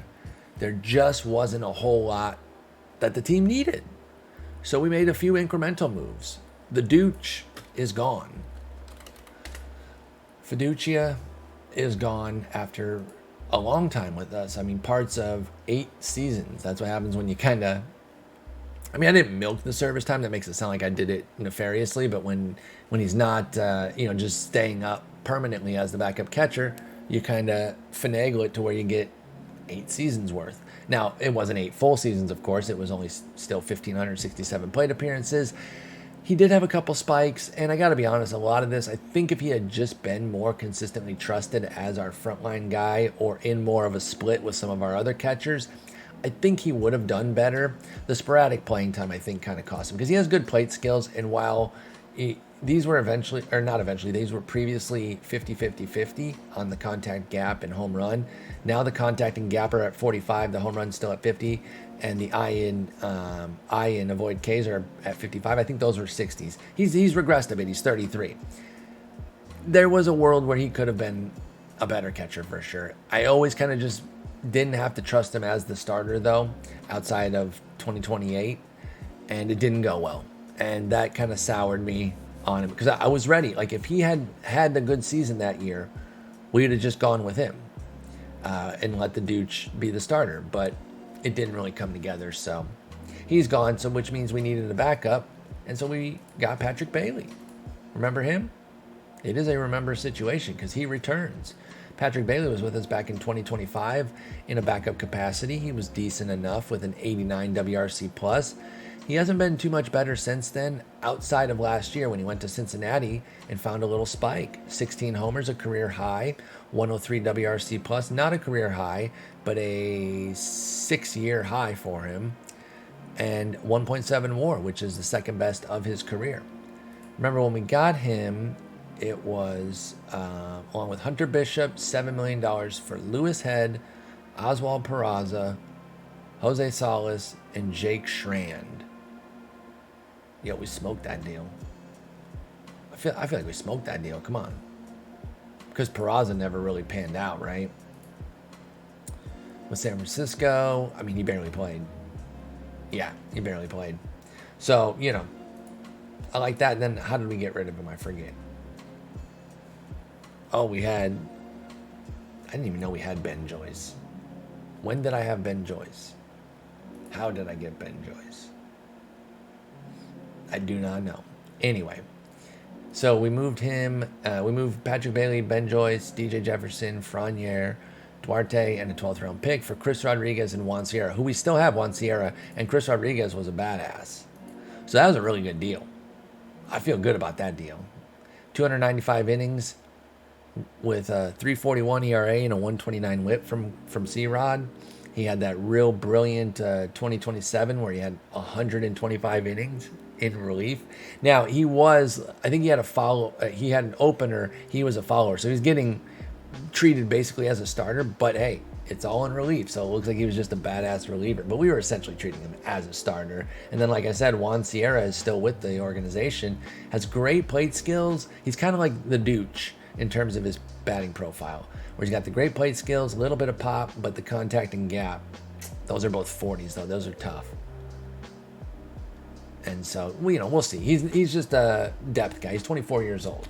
There just wasn't a whole lot that the team needed. So we made a few incremental moves. The Dooch is gone. Fiducia is gone after a long time with us. I mean, parts of 8 seasons. That's what happens when you kind of... I mean, I didn't milk the service time. That makes it sound like I did it nefariously. But when he's not, just staying up permanently as the backup catcher, you kind of finagle it to where you get 8 seasons worth. Now, it wasn't 8 full seasons, of course. It was only still 1,567 plate appearances. He did have a couple spikes, and I got to be honest, a lot of this, I think if he had just been more consistently trusted as our frontline guy or in more of a split with some of our other catchers, I think he would have done better. The sporadic playing time, I think, kind of cost him because he has good plate skills, and while these were these were previously 50-50-50 on the contact gap and home run. Now the contact and gap are at 45, the home run's still at 50, and the I in avoid Ks are at 55. I think those were 60s. He's regressed a bit. He's 33. There was a world where he could have been a better catcher for sure. I always kind of just didn't have to trust him as the starter, though, outside of 2028, and it didn't go well. And that kind of soured me on him because I was ready. Like, if he had the good season that year, we'd have just gone with him and let the Dooch be the starter. But it didn't really come together, so he's gone, so which means we needed a backup, and so we got Patrick Bailey. Remember him? It is a remember situation because he returns. Patrick Bailey was with us back in 2025 in a backup capacity. He was decent enough with an 89 WRC plus. He hasn't been too much better since then, outside of last year when he went to Cincinnati and found a little spike. 16 homers, a career high, 103 WRC plus, not a career high, but a 6-year high for him, and 1.7 WAR, which is the second best of his career. Remember when we got him, it was, along with Hunter Bishop, $7 million for Lewis Head, Oswald Peraza, Jose Salas, and Jake Schrand. Yo, we smoked that deal. I feel like we smoked that deal. Come on. Because Peraza never really panned out, right? With San Francisco, I mean, he barely played. Yeah, he barely played. So, I like that. And then how did we get rid of him? I forget. Oh, I didn't even know we had Ben Joyce. When did I have Ben Joyce? How did I get Ben Joyce? I do not know. Anyway, so we moved him. We moved Patrick Bailey, Ben Joyce, DJ Jefferson, Franier, Duarte, and a 12th round pick for Chris Rodriguez and Juan Sierra, who we still have Juan Sierra, and Chris Rodriguez was a badass. So that was a really good deal. I feel good about that deal. 295 innings with a 3.41 ERA and a 1.29 WHIP from C-Rod. He had that real brilliant 2027 where he had 125 innings in relief. Now, I think he had a follow. He had an opener. He was a follower. So he's getting treated basically as a starter. But hey, it's all in relief. So it looks like he was just a badass reliever. But we were essentially treating him as a starter. And then, like I said, Juan Sierra is still with the organization. Has great plate skills. He's kind of like the Dooch in terms of his batting profile, where he's got the great plate skills, a little bit of pop, but the contact and gap, those are both 40s though. Those are tough. And so, we'll see. He's just a depth guy. He's 24 years old.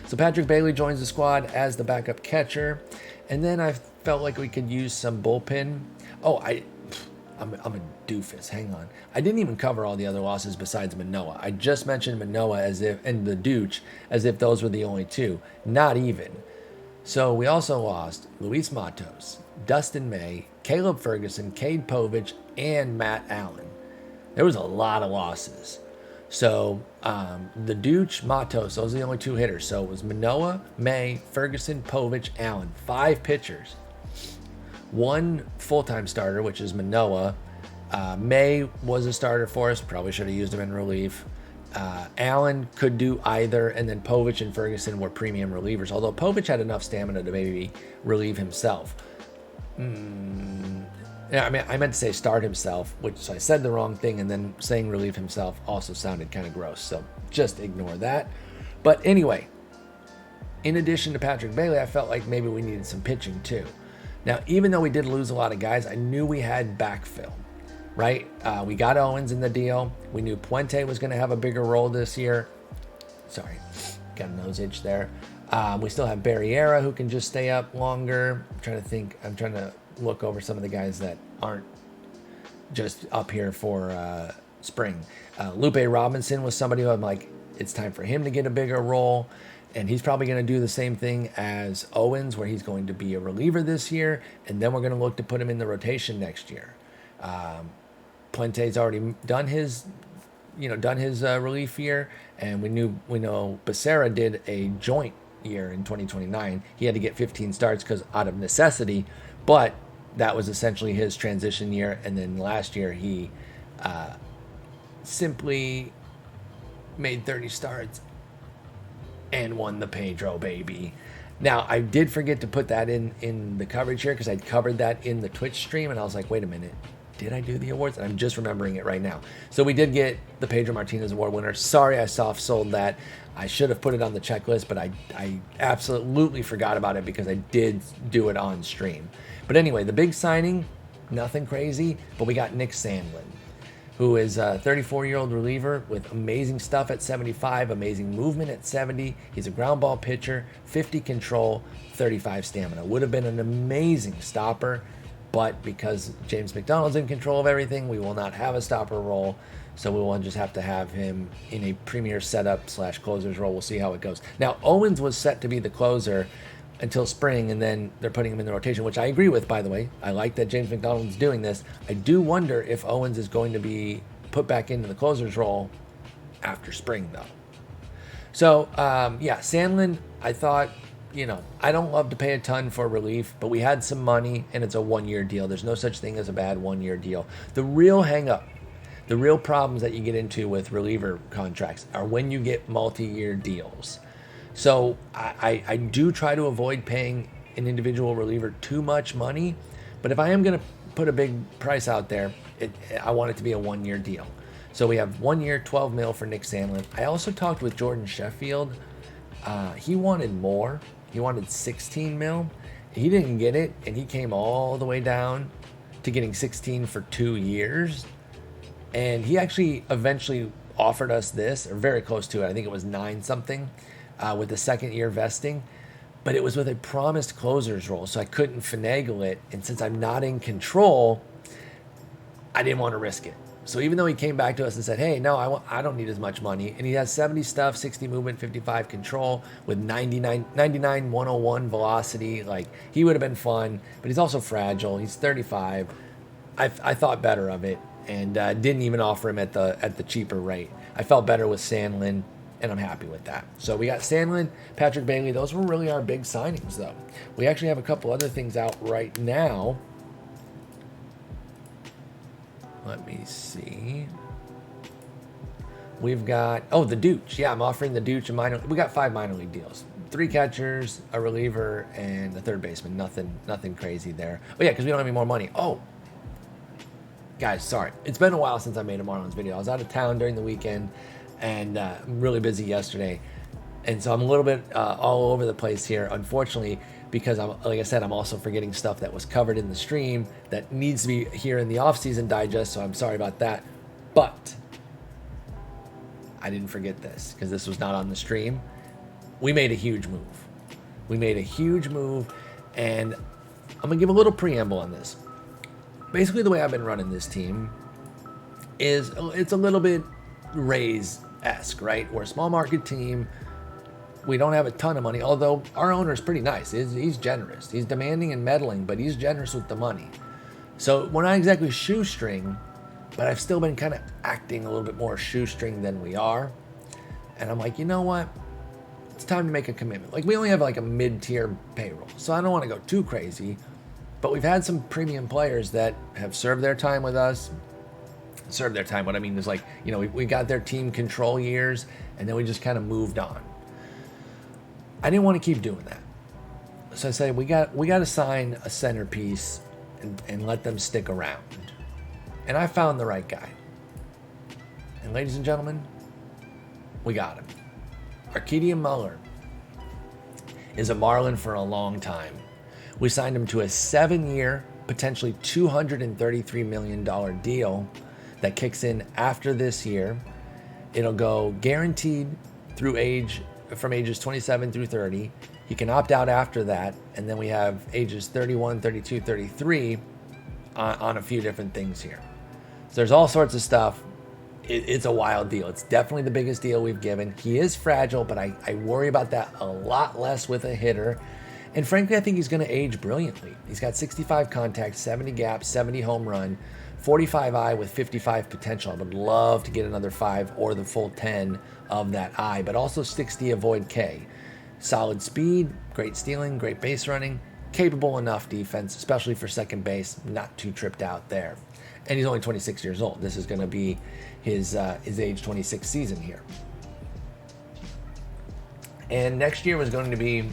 So Patrick Bailey joins the squad as the backup catcher. And then I felt like we could use some bullpen. Oh, I'm a doofus. Hang on. I didn't even cover all the other losses besides Manoah. I just mentioned Manoah and the Dooch as if those were the only two. Not even. So we also lost Luis Matos, Dustin May, Caleb Ferguson, Cade Povich, and Matt Allen. There was a lot of losses. So the Dooch, Matos, those are the only two hitters. So it was Manoah, May, Ferguson, Povich, Allen. 5 pitchers. 1 full-time starter, which is Manoah. May was a starter for us. Probably should have used him in relief. Allen could do either, and then Povich and Ferguson were premium relievers, although Povich had enough stamina to maybe relieve himself. Yeah, I meant to say start himself, so I said the wrong thing, and then saying relieve himself also sounded kind of gross, so just ignore that. But anyway, in addition to Patrick Bailey, I felt like maybe we needed some pitching too. Now, even though we did lose a lot of guys, I knew we had backfill. Right? We got Owens in the deal. We knew Puente was going to have a bigger role this year. Sorry, got a nose itch there. We still have Barriera, who can just stay up longer. I'm trying to look over some of the guys that aren't just up here for spring. Lupe Robinson was somebody who I'm like, it's time for him to get a bigger role. And he's probably going to do the same thing as Owens, where he's going to be a reliever this year. And then we're going to look to put him in the rotation next year. Puente's already done his relief year, and we know Becerra did a joint year in 2029. He had to get 15 starts because out of necessity, but that was essentially his transition year. And then last year he simply made 30 starts and won the Pedro, baby. Now, I did forget to put that in the coverage here because I covered that in the Twitch stream, and I was like, wait a minute. Did I do the awards? And I'm just remembering it right now. So we did get the Pedro Martinez Award winner. Sorry I soft sold that. I should have put it on the checklist, but I absolutely forgot about it because I did do it on stream. But anyway, the big signing, nothing crazy, but we got Nick Sandlin, who is a 34-year-old reliever with amazing stuff at 75, amazing movement at 70. He's a ground ball pitcher, 50 control, 35 stamina. Would have been an amazing stopper. But because James McDonald's in control of everything, we will not have a stopper role. So we will just have to have him in a premier setup / closer's role. We'll see how it goes. Now, Owens was set to be the closer until spring, and then they're putting him in the rotation, which I agree with, by the way. I like that James McDonald's doing this. I do wonder if Owens is going to be put back into the closer's role after spring, though. So, Sandlin, I thought, I don't love to pay a ton for relief, but we had some money, and it's a 1-year deal. There's no such thing as a bad 1-year deal. The real hang-up, the real problems that you get into with reliever contracts are when you get multi-year deals. So I do try to avoid paying an individual reliever too much money, but if I am going to put a big price out there, I want it to be a 1-year deal. So we have 1 year, $12 million for Nick Sandlin. I also talked with Jordan Sheffield. He wanted more. He wanted $16 million. He didn't get it, and he came all the way down to getting 16 for 2 years. And he actually eventually offered us this, or very close to it. I think it was 9 something with the second year vesting. But it was with a promised closer's role, so I couldn't finagle it. And since I'm not in control, I didn't want to risk it. So even though he came back to us and said, hey, no, I don't need as much money, and he has 70 stuff, 60 movement, 55 control with 99, 101 velocity, like he would have been fun, but he's also fragile. He's 35. I thought better of it and didn't even offer him at the cheaper rate. I felt better with Sandlin, and I'm happy with that. So we got Sandlin, Patrick Bailey. Those were really our big signings, though. We actually have a couple other things out right now. Let me see. We've got, the Dooch. Yeah, I'm offering the Dooch a minor. We got 5 minor league deals. 3 catchers, a reliever, and a third baseman. Nothing crazy there. Oh, yeah, because we don't have any more money. Oh, guys, sorry. It's been a while since I made a Marlins video. I was out of town during the weekend and really busy yesterday. And so I'm a little bit all over the place here, unfortunately, because like I said, I'm also forgetting stuff that was covered in the stream that needs to be here in the off-season digest, so I'm sorry about that. But I didn't forget this because this was not on the stream. We made a huge move. And I'm going to give a little preamble on this. Basically, the way I've been running this team is it's a little bit Rays-esque, right? We're a small market team. We don't have a ton of money, although our owner is pretty nice. He's generous. He's demanding and meddling, but he's generous with the money. So we're not exactly shoestring, but I've still been kind of acting a little bit more shoestring than we are. And I'm like, you know what? It's time to make a commitment. Like, we only have like a mid-tier payroll, so I don't want to go too crazy. But we've had some premium players that have served their time with us. Served their time, what I mean is, like, you know, we got their team control years, and then we just kind of moved on. I didn't want to keep doing that. So I said, we got to sign a centerpiece and let them stick around. And I found the right guy. And ladies and gentlemen, we got him. Arcadia Muller is a Marlin for a long time. We signed him to a 7-year, potentially $233 million deal that kicks in after this year. It'll go guaranteed from ages 27 through 30. He can opt out after that, and then we have ages 31, 32, 33 on a few different things here. So there's all sorts of stuff. It's a wild deal. It's definitely the biggest deal we've given. He is fragile, but I worry about that a lot less with a hitter. And frankly, I think he's going to age brilliantly. He's got 65 contacts, 70 gaps, 70 home run, 45 eye with 55 potential. I would love to get another 5 or the full 10 of that eye, but also 60 avoid K. Solid speed, great stealing, great base running, capable enough defense, especially for second base, not too tripped out there. And he's only 26 years old. This is going to be his age 26 season here. And next year was going to be,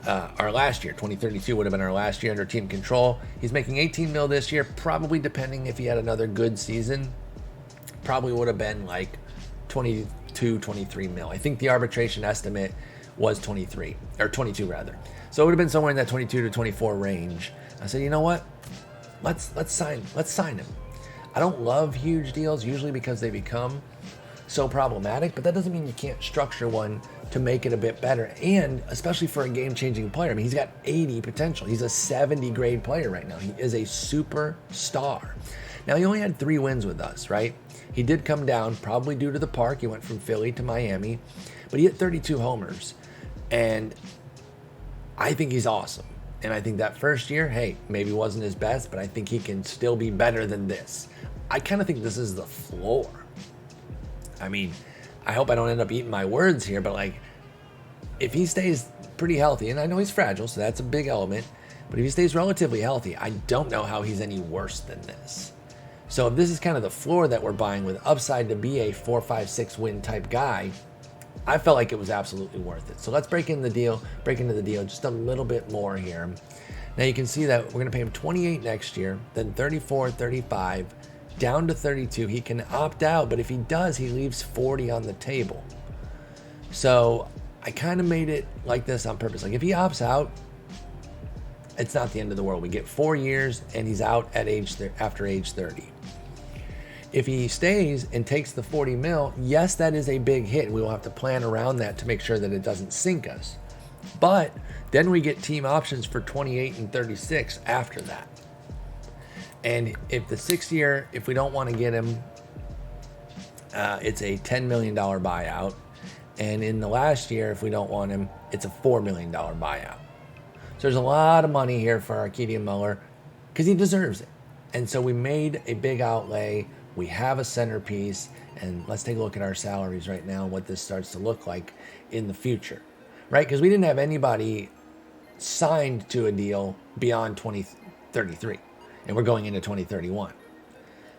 our last year, 2032 would have been our last year under team control. He's making 18 mil this year, probably, depending if he had another good season, probably would have been like 22, 23 mil. I think the arbitration estimate was 23, or 22 rather. So it would have been somewhere in that 22 to 24 range. I said, you know what? Let's sign him. I don't love huge deals usually because they become so problematic, but that doesn't mean you can't structure one to make it a bit better, and especially for a game-changing player. I mean, he's got 80 potential. He's a 70 grade player right now. He is a superstar. Now, he only had 3 wins with us, right? He did come down, probably due to the park. He went from Philly to Miami, but he hit 32 homers, and I think he's awesome. And I think that first year, hey, maybe wasn't his best, but I think he can still be better than this. I kind of think this is the floor. I mean, I hope I don't end up eating my words here, but like, if he stays pretty healthy, and I know he's fragile, so that's a big element, but if he stays relatively healthy, I don't know how he's any worse than this. So if this is kind of the floor that we're buying with upside to be a 4, 5, 6 win type guy, I felt like it was absolutely worth it. So let's break into the deal just a little bit more here. Now you can see that we're going to pay him 28 next year, then 34, 35, down to 32. He can opt out, but if he does, he leaves 40 on the table. So I kind of made it like this on purpose. Like, if he opts out, it's not the end of the world. We get 4 years, and he's out at after age 30. If he stays and takes the 40 mil, yes, that is a big hit. We will have to plan around that to make sure that it doesn't sink us. But then we get team options for 28 and 36 after that. And if the 6th year, if we don't want to get him, it's a $10 million buyout. And in the last year, if we don't want him, it's a $4 million buyout. So there's a lot of money here for Arcadian Muller because he deserves it. And so we made a big outlay. We have a centerpiece. And let's take a look at our salaries right now and what this starts to look like in the future, right? Because we didn't have anybody signed to a deal beyond 2033. And we're going into 2031.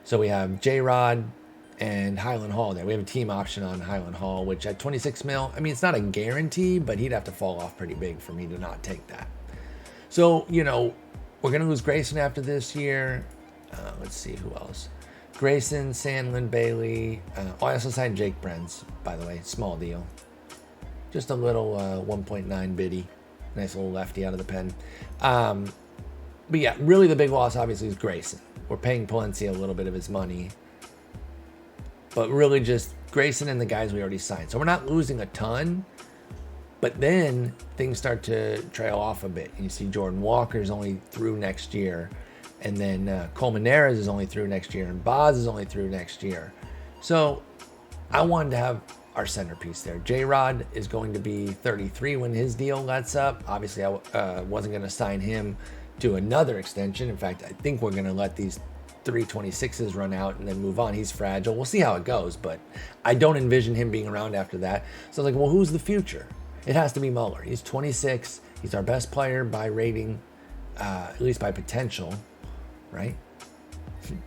So we have J-Rod and Highland Hall there. We have a team option on Highland Hall, which at 26 mil, I mean, it's not a guarantee, but he'd have to fall off pretty big for me to not take that. So, you know, we're going to lose Grayson after this year. Let's see who else. Grayson, Sandlin, Bailey. I also signed Jake Brenz, by the way. Small deal. Just a little 1.9 biddy. Nice little lefty out of the pen. But yeah, really the big loss obviously is Grayson. We're paying Palencia a little bit of his money. But really just Grayson and the guys we already signed. So we're not losing a ton. But then things start to trail off a bit. You see Jordan Walker's only through next year. And then Colmenares is only through next year. And Boz is only through next year. So I wanted to have our centerpiece there. J-Rod is going to be 33 when his deal lets up. Obviously, I wasn't going to sign him to another extension. In fact, I think we're going to let these 326s run out and then move on. He's fragile. We'll see how it goes, but I don't envision him being around after that. So I was like, well, who's the future? It has to be Muller. He's 26. He's our best player by rating, at least by potential, right?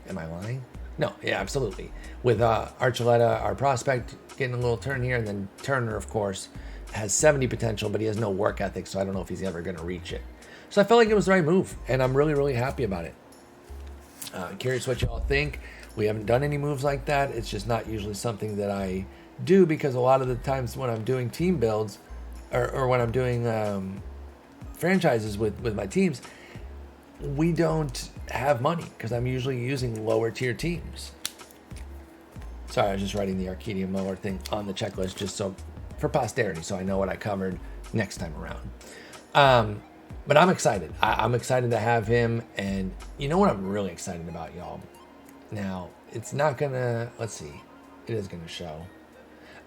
Am I lying? No, yeah, absolutely. With Archuleta, our prospect, getting a little turn here, and then Turner, of course, has 70 potential, but he has no work ethic, so I don't know if he's ever going to reach it. So I felt like it was the right move, and I'm really, really happy about it. Curious what you all think. We haven't done any moves like that. It's just not usually something that I do because a lot of the times when I'm doing team builds or when I'm doing franchises with my teams, we don't have money because I'm usually using lower tier teams. Sorry, I was just writing the Arcadian Muller thing on the checklist just so for posterity, so I know what I covered next time around. But I'm excited. I'm excited to have him. And you know what I'm really excited about, y'all? Now, it's not going to... Let's see. It is going to show.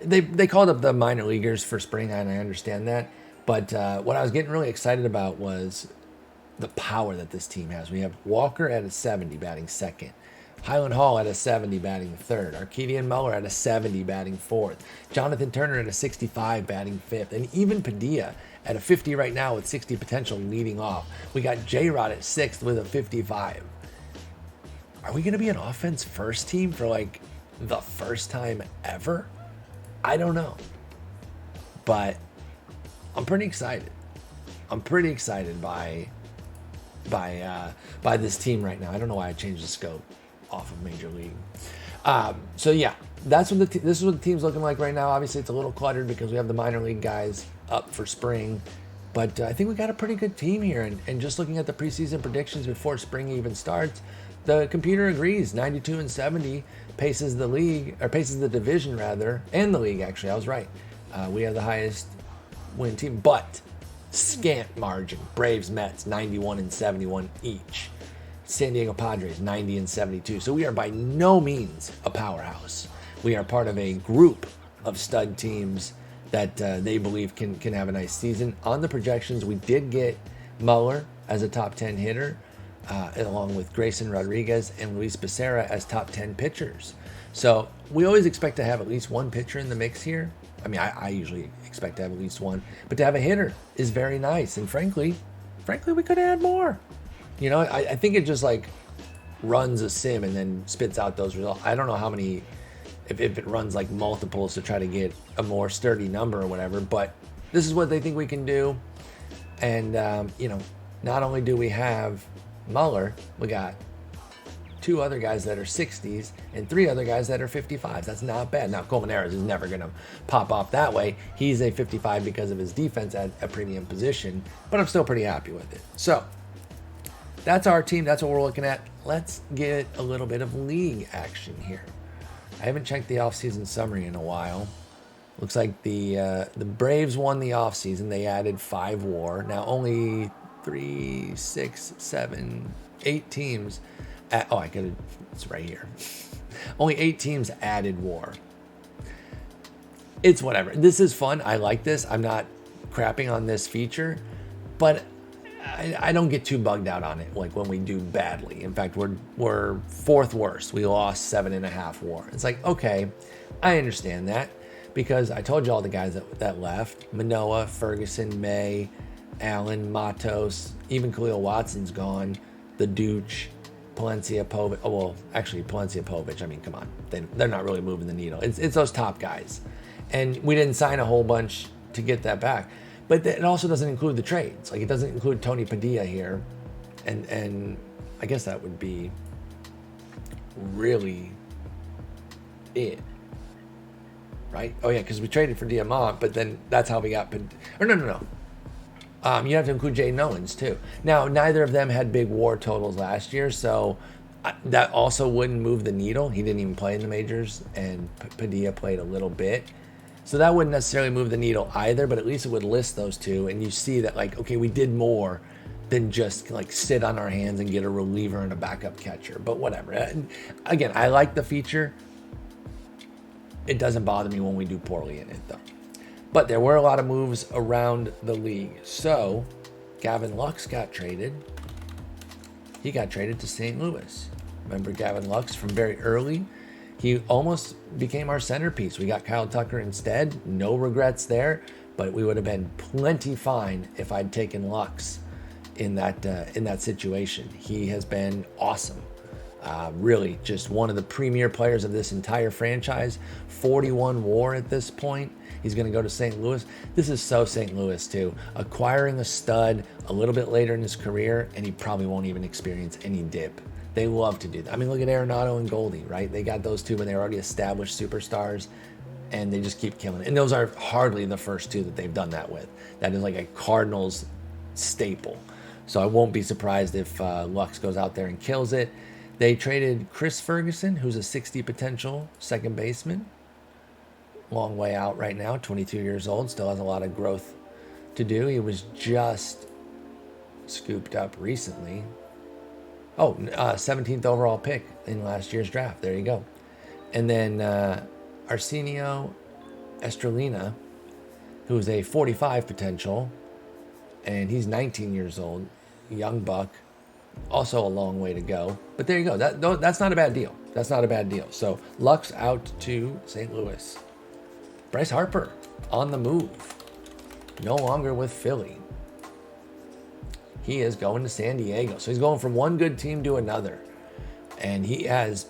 They called up the minor leaguers for spring, and I understand that. But what I was getting really excited about was the power that this team has. We have Walker at a 70 batting second. Highland Hall at a 70 batting third. Arcadian Muller at a 70 batting fourth. Jonathan Turner at a 65 batting fifth. And even Padilla at a 50 right now with 60 potential leading off. We got J-Rod at sixth with a 55. Are we going to be an offense first team for like the first time ever? I don't know. But I'm pretty excited. I'm pretty excited by this team right now. I don't know why I changed the scope off of Major League. So yeah, that's what this is what the team's looking like right now. Obviously, it's a little cluttered because we have the minor league guys up for spring, but I think we got a pretty good team here. And just looking at the preseason predictions before spring even starts, the computer agrees. 92 and 70 paces the league, or paces the division rather, and the league. Actually, I was right. We have the highest win team, but scant margin. Braves, Mets, 91 and 71 each. San Diego Padres, 90 and 72. So we are by no means a powerhouse. We are part of a group of stud teams that they believe can have a nice season. On the projections, we did get Muller as a top 10 hitter, along with Grayson Rodriguez and Luis Becerra as top 10 pitchers. So we always expect to have at least one pitcher in the mix here. I mean, I usually expect to have at least one, but to have a hitter is very nice. And frankly, we could add more. You know, I think it just like runs a sim and then spits out those results. I don't know how many, if it runs like multiples to try to get a more sturdy number or whatever, but this is what they think we can do. And, you know, not only do we have Muller, we got two other guys that are 60s and three other guys that are 55s. That's not bad. Now, Colmenares is never going to pop off that way. He's a 55 because of his defense at a premium position, but I'm still pretty happy with it. So that's our team. That's what we're looking at. Let's get a little bit of league action here. I haven't checked the offseason summary in a while. Looks like the Braves won the offseason. They added 5 WAR. Now only 3, 6, 7, 8 teams I could. It's right here. Only 8 teams added WAR. It's whatever. This is fun. I like this. I'm not crapping on this feature, but I don't get too bugged out on it. Like when we do badly. In fact, we're 4th worst. We lost 7.5 WAR. It's like, okay, I understand that because I told you all the guys that left: Manoah, Ferguson, May, Allen, Matos, even Khalil Watson's gone. The Dooch, Palencia, Povich. Oh, well, actually, Palencia, Povich. I mean, come on. They're not really moving the needle. It's those top guys. And we didn't sign a whole bunch to get that back. But it also doesn't include the trades. Like, it doesn't include Tony Padilla here. And I guess that would be really it. Right? Oh, yeah, because we traded for Diamant, but then that's how we got... No. You have to include Jaden Owens, too. Now, neither of them had big WAR totals last year, so that also wouldn't move the needle. He didn't even play in the majors, and Padilla played a little bit. So that wouldn't necessarily move the needle either, but at least it would list those two, and you see that, like, okay, we did more than just, like, sit on our hands and get a reliever and a backup catcher. But whatever. And again, I like the feature. It doesn't bother me when we do poorly in it, though. But there were a lot of moves around the league. So, Gavin Lux got traded. He got traded to St. Louis. Remember Gavin Lux from very early? He almost became our centerpiece. We got Kyle Tucker instead. No regrets there. But we would have been plenty fine if I'd taken Lux in that situation. He has been awesome. Really, just one of the premier players of this entire franchise. 41 WAR at this point. He's going to go to St. Louis. This is so St. Louis, too. Acquiring a stud a little bit later in his career, and he probably won't even experience any dip. They love to do that. I mean, look at Arenado and Goldie, right? They got those two when they were already established superstars, and they just keep killing it. And those are hardly the first two that they've done that with. That is like a Cardinals staple. So I won't be surprised if Lux goes out there and kills it. They traded Chris Ferguson, who's a 60 potential second baseman. Long way out right now, 22 years old, still has a lot of growth to do. He was just scooped up recently. 17th overall pick in last year's draft. There you go. And then Arsenio Estrelina, who's a 45 potential, and he's 19 years old, young buck. Also a long way to go. But there you go. That's not a bad deal. That's not a bad deal. So Lux out to St. Louis. Bryce Harper on the move. No longer with Philly. He is going to San Diego. So he's going from one good team to another. And he has,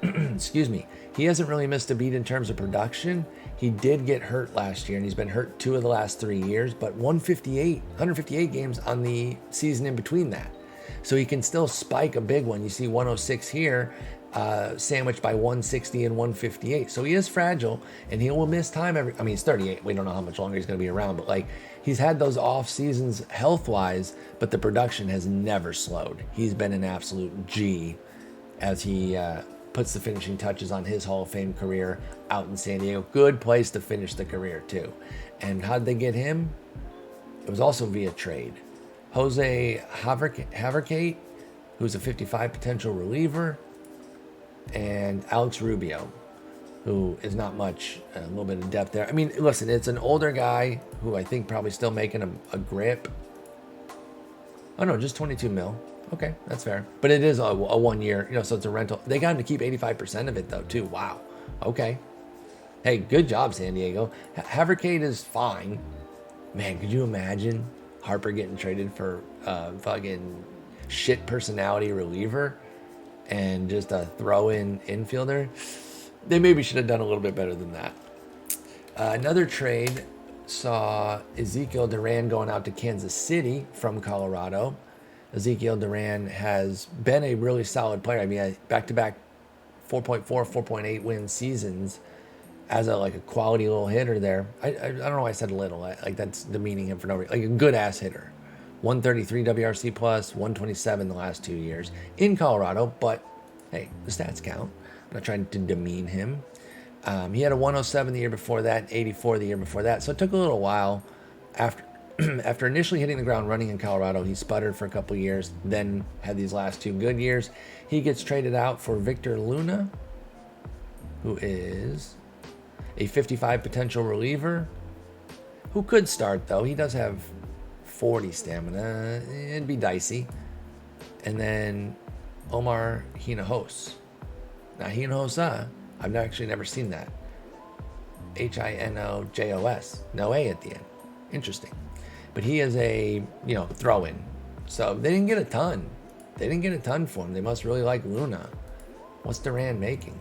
he hasn't really missed a beat in terms of production. He did get hurt last year, and he's been hurt 2 of the last 3 years, but 158 games on the season in between that. So he can still spike a big one. You see 106 here, sandwiched by 160 and 158. So he is fragile, and he will miss time he's 38. We don't know how much longer he's going to be around, but like he's had those off seasons health-wise, but the production has never slowed. He's been an absolute G as he puts the finishing touches on his Hall of Fame career out in San Diego. Good place to finish the career, too. And how'd they get him? It was also via trade. Jose Haverkate, who's a 55 potential reliever, and Alex Rubio, who is not much, a little bit of depth there. I mean, listen, it's an older guy who I think probably still making a grip. Oh, no, just 22 mil. Okay, that's fair. But it is a 1 year, so it's a rental. They got him to keep 85% of it, though, too. Wow. Okay. Hey, good job, San Diego. Haverkate is fine. Man, could you imagine Harper getting traded for fucking shit personality reliever and just a throw-in infielder? They maybe should have done a little bit better than that. Another trade saw Ezekiel Duran going out to Kansas City from Colorado. Ezekiel Duran has been a really solid player. I mean, back-to-back 4.4, 4.8 win seasons as a quality little hitter there. I don't know why I said little. Like that's demeaning him for no reason. Like a good-ass hitter. 133 WRC plus, 127 the last 2 years in Colorado. But, hey, the stats count. I'm not trying to demean him. He had a 107 the year before that, 84 the year before that. So it took a little while after After initially hitting the ground running in Colorado, he sputtered for a couple years, then had these last 2 good years. He gets traded out for Victor Luna, who is a 55 potential reliever, who could start, though. He does have 40 stamina. It'd be dicey. And then Omar Hinojosa. Now, Hinojosa, I've actually never seen that. Hinojos. No A at the end. Interesting. But he is a, throw-in. So they didn't get a ton. They didn't get a ton for him. They must really like Luna. What's Duran making?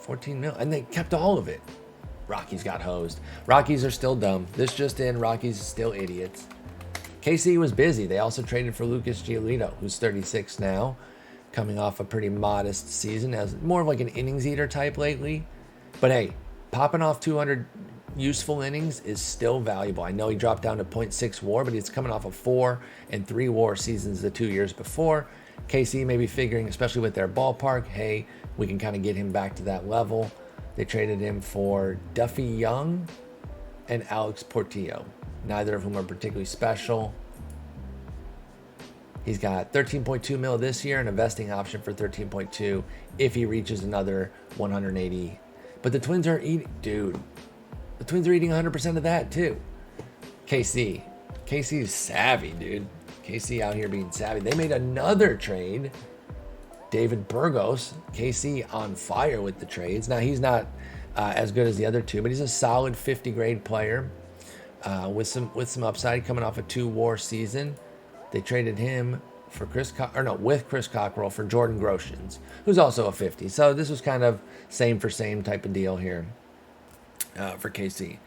14 mil. And they kept all of it. Rockies got hosed. Rockies are still dumb. This just in, Rockies are still idiots. KC was busy. They also traded for Lucas Giolito, who's 36 now, coming off a pretty modest season as more of like an innings eater type lately. But hey, popping off 200 useful innings is still valuable. I know he dropped down to 0.6 WAR, but he's coming off of 4 and 3 WAR seasons the 2 years before. KC may be figuring, especially with their ballpark, hey, we can kind of get him back to that level. They traded him for Duffy Young and Alex Portillo, neither of whom are particularly special. He's got 13.2 mil this year and a vesting option for 13.2 if he reaches another 180. But the Twins are eating, dude. The Twins are eating 100% of that too. KC is savvy, dude. KC out here being savvy. They made another trade. David Burgos, KC on fire with the trades. Now, he's not as good as the other two, but he's a solid 50 grade player with some upside coming off a 2 WAR season. They traded him for with Chris Cockrell for Jordan Groshans, who's also a 50. So this was kind of same for same type of deal here for KC.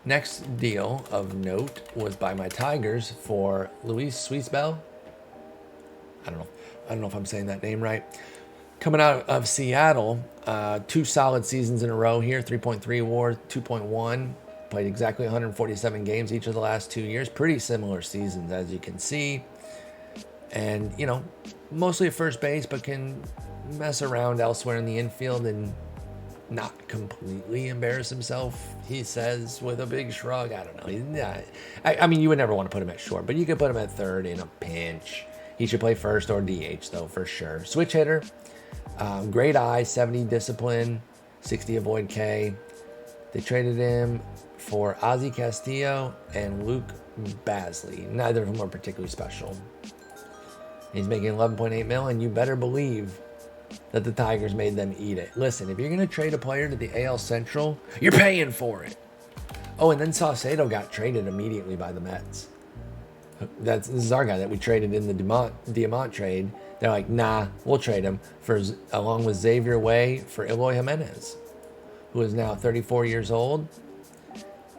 Next deal of note was by my Tigers for Luis Suizbel. I don't know if I'm saying that name right. Coming out of Seattle, 2 solid seasons in a row here, 3.3 WAR, 2.1. Played exactly 147 games each of the last 2 years. Pretty similar seasons, as you can see. And, mostly at first base, but can mess around elsewhere in the infield and not completely embarrass himself, he says, with a big shrug. I don't know. I mean, you would never want to put him at short, but you could put him at third in a pinch. He should play first or DH, though, for sure. Switch hitter. Great eye, 70 discipline, 60 avoid K. They traded him for Ozzie Castillo and Luke Basley. Neither of them are particularly special. He's making 11.8 mil, and you better believe that the Tigers made them eat it. Listen, if you're going to trade a player to the AL Central, you're paying for it. Oh, and then Saucedo got traded immediately by the Mets. This is our guy that we traded in the Diamant trade. They're like, nah, we'll trade him along with Xavier Way for Eloy Jimenez, who is now 34 years old.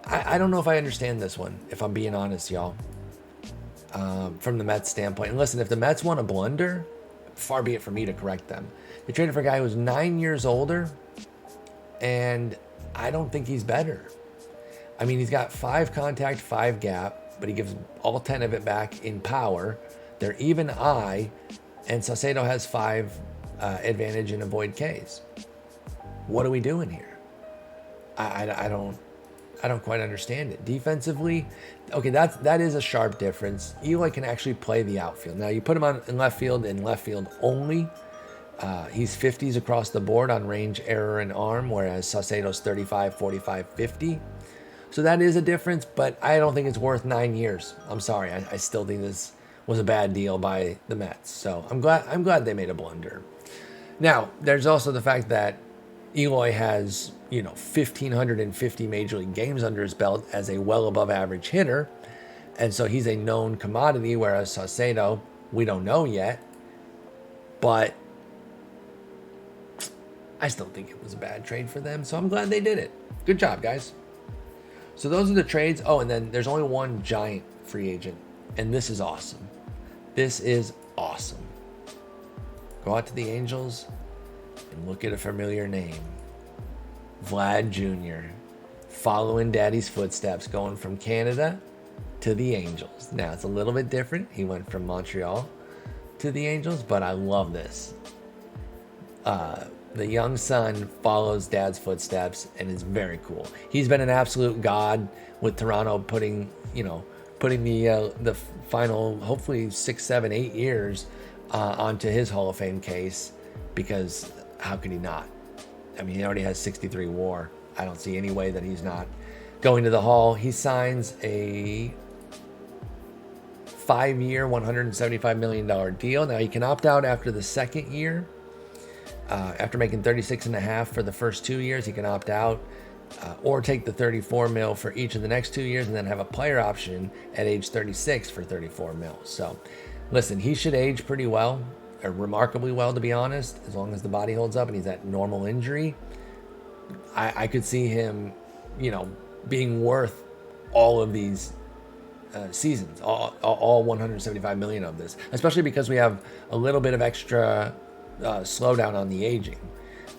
I don't know if I understand this one, if I'm being honest, y'all, from the Mets standpoint. And listen, if the Mets want to blunder, far be it for me to correct them. They traded for a guy who's 9 years older, and I don't think he's better. I mean, he's got 5 contact, 5 gap, but he gives all 10 of it back in power. They're even eye, and Saucedo has 5 advantage in avoid Ks. What are we doing here? I don't quite understand it. Defensively, okay, that is a sharp difference. Eloy can actually play the outfield. Now, you put him in left field only. He's 50s across the board on range, error, and arm, whereas Saucedo's 35, 45, 50. So that is a difference, but I don't think it's worth 9 years. I'm sorry. I still think this was a bad deal by the Mets. So I'm glad they made a blunder. Now, there's also the fact that Eloy has, 1,550 major league games under his belt as a well above average hitter. And so he's a known commodity, whereas Saucedo, we don't know yet. But I still think it was a bad trade for them. So I'm glad they did it. Good job, guys. So those are the trades. Oh, and then there's only one giant free agent. And this is awesome. This is awesome. Go out to the Angels and look at a familiar name. Vlad Jr. Following daddy's footsteps, going from Canada to the Angels. Now, it's a little bit different. He went from Montreal to the Angels, but I love this. The young son follows dad's footsteps and is very cool. He's been an absolute god with Toronto putting the final, hopefully 6, 7, 8 years onto his Hall of Fame case, because how could he not? I mean, he already has 63 WAR. I don't see any way that he's not going to the Hall. He signs a 5-year, $175 million deal. Now he can opt out after the second year. After making 36.5 for the first 2 years, he can opt out, or take the 34 mil for each of the next 2 years, and then have a player option at age 36 for 34 mil. So, listen, he should age pretty well, or remarkably well, to be honest, as long as the body holds up and he's at normal injury. I could see him, being worth all of these seasons, all 175 million of this, especially because we have a little bit of extra slowdown on the aging.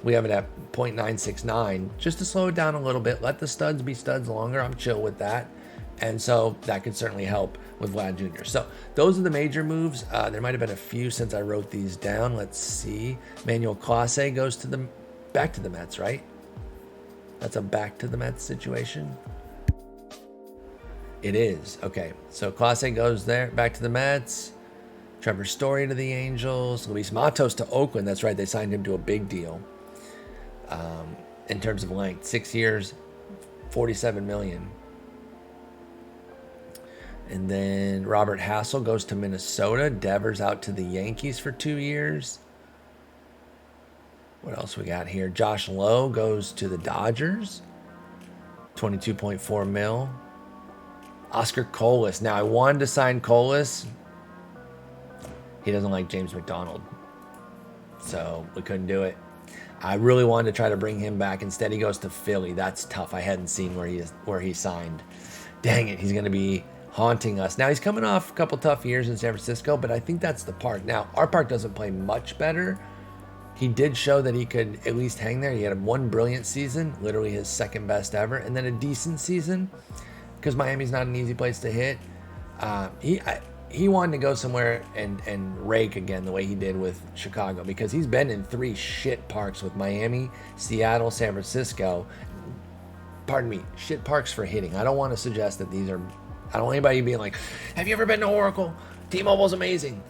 We have it at 0.969, just to slow it down a little bit. Let the studs be studs longer. I'm chill with that. And so that could certainly help with Vlad Jr. So those are the major moves. There might have been a few since I wrote these down. Let's see. Manuel Clase goes back to the Mets, right? That's a back to the Mets situation. It is. Okay. So Clase goes there, back to the Mets. Trevor Story to the Angels. Luis Matos to Oakland. That's right. They signed him to a big deal. In terms of length, 6 years, $47 million. And then Robert Hassel goes to Minnesota. Devers out to the Yankees for 2 years. What else we got here? Josh Lowe goes to the Dodgers. 22.4 mil. Oscar Colas. Now, I wanted to sign Colas. He doesn't like James McDonald, so we couldn't do it. I really wanted to try to bring him back. Instead, he goes to Philly. That's tough. I hadn't seen where he signed. Dang it, he's going to be haunting us. Now, he's coming off a couple tough years in San Francisco, but I think that's the park. Now, our park doesn't play much better. He did show that he could at least hang there. He had one brilliant season, literally his second best ever, and then a decent season, because Miami's not an easy place to hit. He wanted to go somewhere and rake again the way he did with Chicago, because he's been in 3 shit parks with Miami, Seattle, San Francisco. Pardon me, shit parks for hitting. I don't want to suggest that these are... I don't want anybody being like, have you ever been to Oracle? T-Mobile's amazing.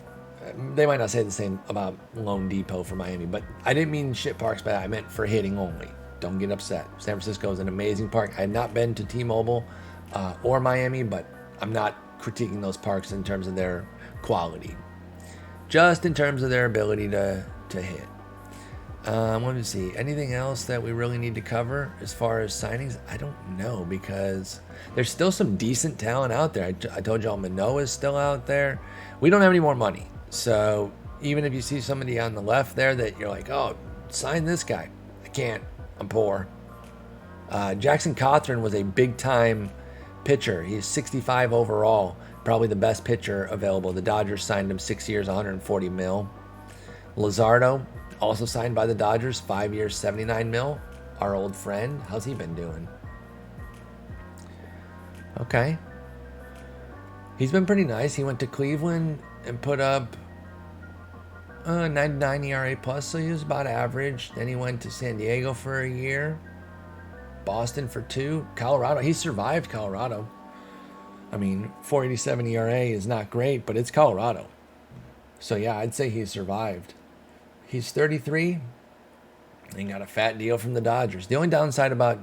They might not say the same about Lone Depot for Miami, but I didn't mean shit parks, but I meant for hitting only. Don't get upset. San Francisco is an amazing park. I have not been to T-Mobile or Miami, but I'm not critiquing those parks in terms of their quality, just in terms of their ability to hit. Let me see, anything else that we really need to cover as far as signings? I don't know, because there's still some decent talent out there. I told y'all Manoah is still out there. We don't have any more money, so even if you see somebody on the left there that you're like, oh, sign this guy, I can't, I'm poor. Jackson Cawthorn was a big time pitcher. He's 65 overall, probably the best pitcher available. The Dodgers signed him 6 years, 140 mil. Luzardo, also signed by the Dodgers, 5 years, 79 mil. Our old friend, how's he been doing? Okay, he's been pretty nice. He went to Cleveland and put up 99 ERA plus, so he was about average. Then he went to San Diego for a year, Boston for 2, Colorado. He survived Colorado. I mean, 4.87 ERA is not great, but it's Colorado. So yeah, I'd say he survived. He's 33 and got a fat deal from the Dodgers. The only downside about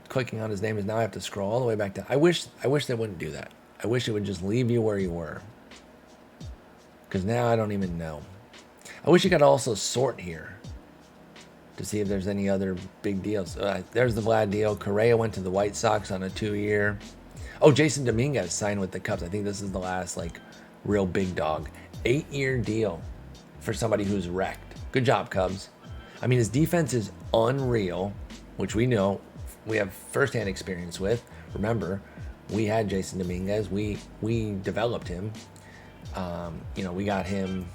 clicking on his name is now I have to scroll all the way back down. I wish they wouldn't do that. I wish it would just leave you where you were, because now I don't even know. I wish you could also sort here to see if there's any other big deals. There's the Vlad deal. Correa went to the White Sox on a 2-year. Oh, Jason Dominguez signed with the Cubs. I think this is the last real big dog. 8-year deal for somebody who's wrecked. Good job, Cubs. I mean, his defense is unreal, which we know, we have firsthand experience with. Remember, we had Jason Dominguez. We developed him. We got him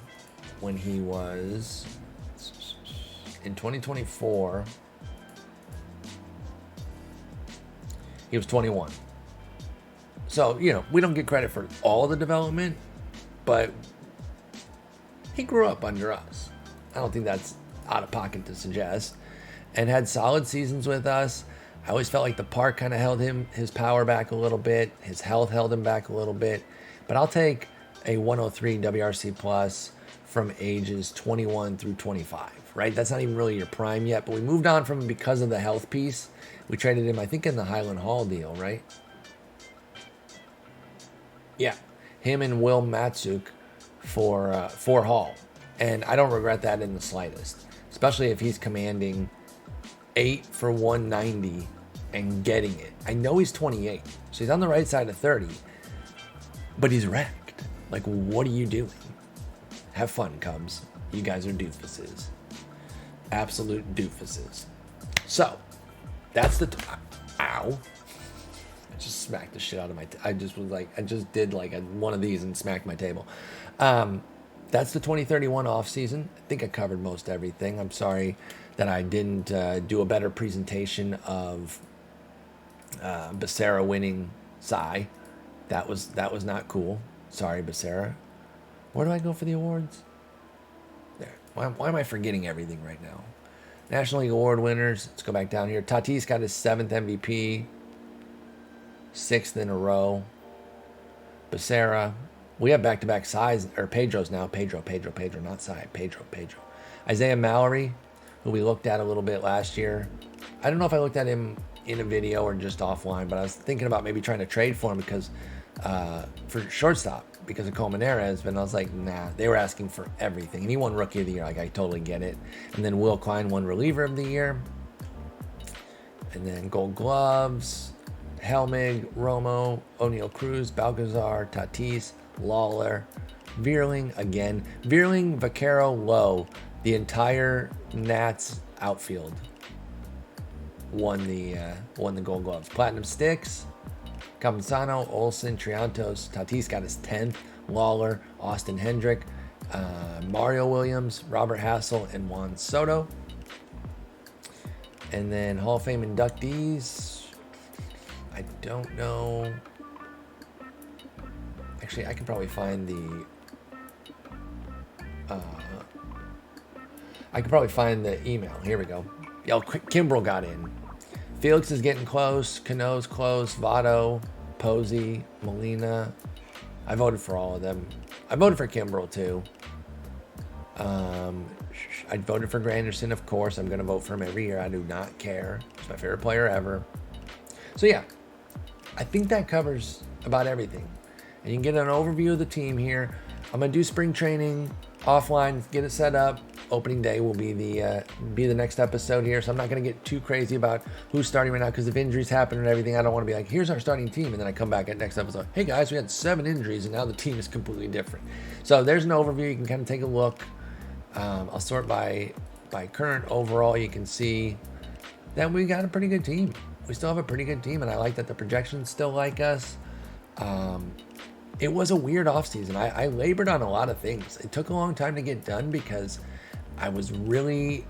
when he was in 2024. He was 21. So, we don't get credit for all the development, but he grew up under us. I don't think that's out of pocket to suggest. and had solid seasons with us. I always felt like the park kind of held his power back a little bit. His health held him back a little bit. But I'll take a 103 WRC plus from ages 21 through 25, right? That's not even really your prime yet, but we moved on from him because of the health piece. We traded him, I think, in the Highland Hall deal, right? Yeah, him and Will Matsuk for Hall. And I don't regret that in the slightest, especially if he's commanding 8 for 190 and getting it. I know he's 28, so he's on the right side of 30, but he's wrecked. Like, what are you doing? Have fun, Cubs. You guys are doofuses. Absolute doofuses. So, that's the... Ow. I just smacked the shit out of my... I just did like one of these and smacked my table. That's the 2031 offseason. I think I covered most everything. I'm sorry that I didn't do a better presentation of Becerra winning Cy. That was not cool. Sorry, Becerra. Where do I go for the awards? There. Why am I forgetting everything right now? National League Award winners. Let's go back down here. Tatis got his 7th MVP. 6th in a row. Becerra. We have back-to-back Cy's, or Pedro's now. Pedro, not Cy. Pedro. Isaiah Mallory, who we looked at a little bit last year. I don't know if I looked at him in a video or just offline, but I was thinking about maybe trying to trade for him because for shortstop because of Colmenares, but I was like, nah, they were asking for everything. And he won Rookie of the Year. Like, I totally get it. And then Will Klein won Reliever of the Year. And then Gold Gloves, Helmig, Romo, O'Neal Cruz, Balcazar, Tatis, Lawler, Vierling again. Vierling, Vaquero, Lowe, the entire Nats outfield won the Gold Gloves. Platinum Sticks, Campusano, Olsen, Triantos. Tatis got his 10th. Lawler, Austin Hendrick, Mario Williams, Robert Hassel, and Juan Soto. And then Hall of Fame inductees. I don't know. Actually, I can probably find the. I can probably find the email. Here we go. Yo, Kimbrel got in. Felix is getting close. Cano's close. Votto, Posey, Molina. I voted for all of them. I voted for Kimbrel too. I voted for Granderson, of course. I'm going to vote for him every year. I do not care. He's my favorite player ever. So yeah, I think that covers about everything. And you can get an overview of the team here. I'm going to do spring training offline, get it set up. Opening day will be the next episode here, so I'm not going to get too crazy about who's starting right now because if injuries happen and everything, I don't want to be like, here's our starting team, and then I come back at next episode, hey guys, we had 7 injuries and now the team is completely different. So there's an overview. You can kind of take a look. I'll sort by current overall. You can see that we got a pretty good team. We still have a pretty good team, and I like that the projections still like us. It was a weird offseason. I labored on a lot of things. It took a long time to get done because I was really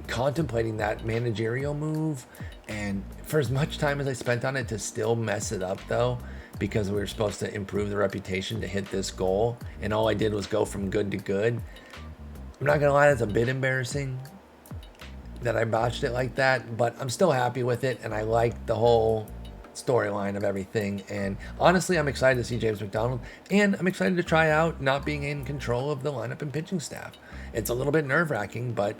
contemplating that managerial move, and for as much time as I spent on it to still mess it up though, because we were supposed to improve the reputation to hit this goal, and all I did was go from good to good. I'm not gonna lie, that's a bit embarrassing that I botched it like that, but I'm still happy with it, and I like the whole storyline of everything. And honestly, I'm excited to see James McDonald, and I'm excited to try out not being in control of the lineup and pitching staff. It's a little bit nerve-wracking, but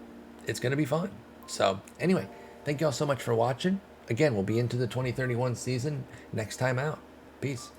it's going to be fun. So anyway, thank you all so much for watching. Again, we'll be into the 2031 season next time out. Peace.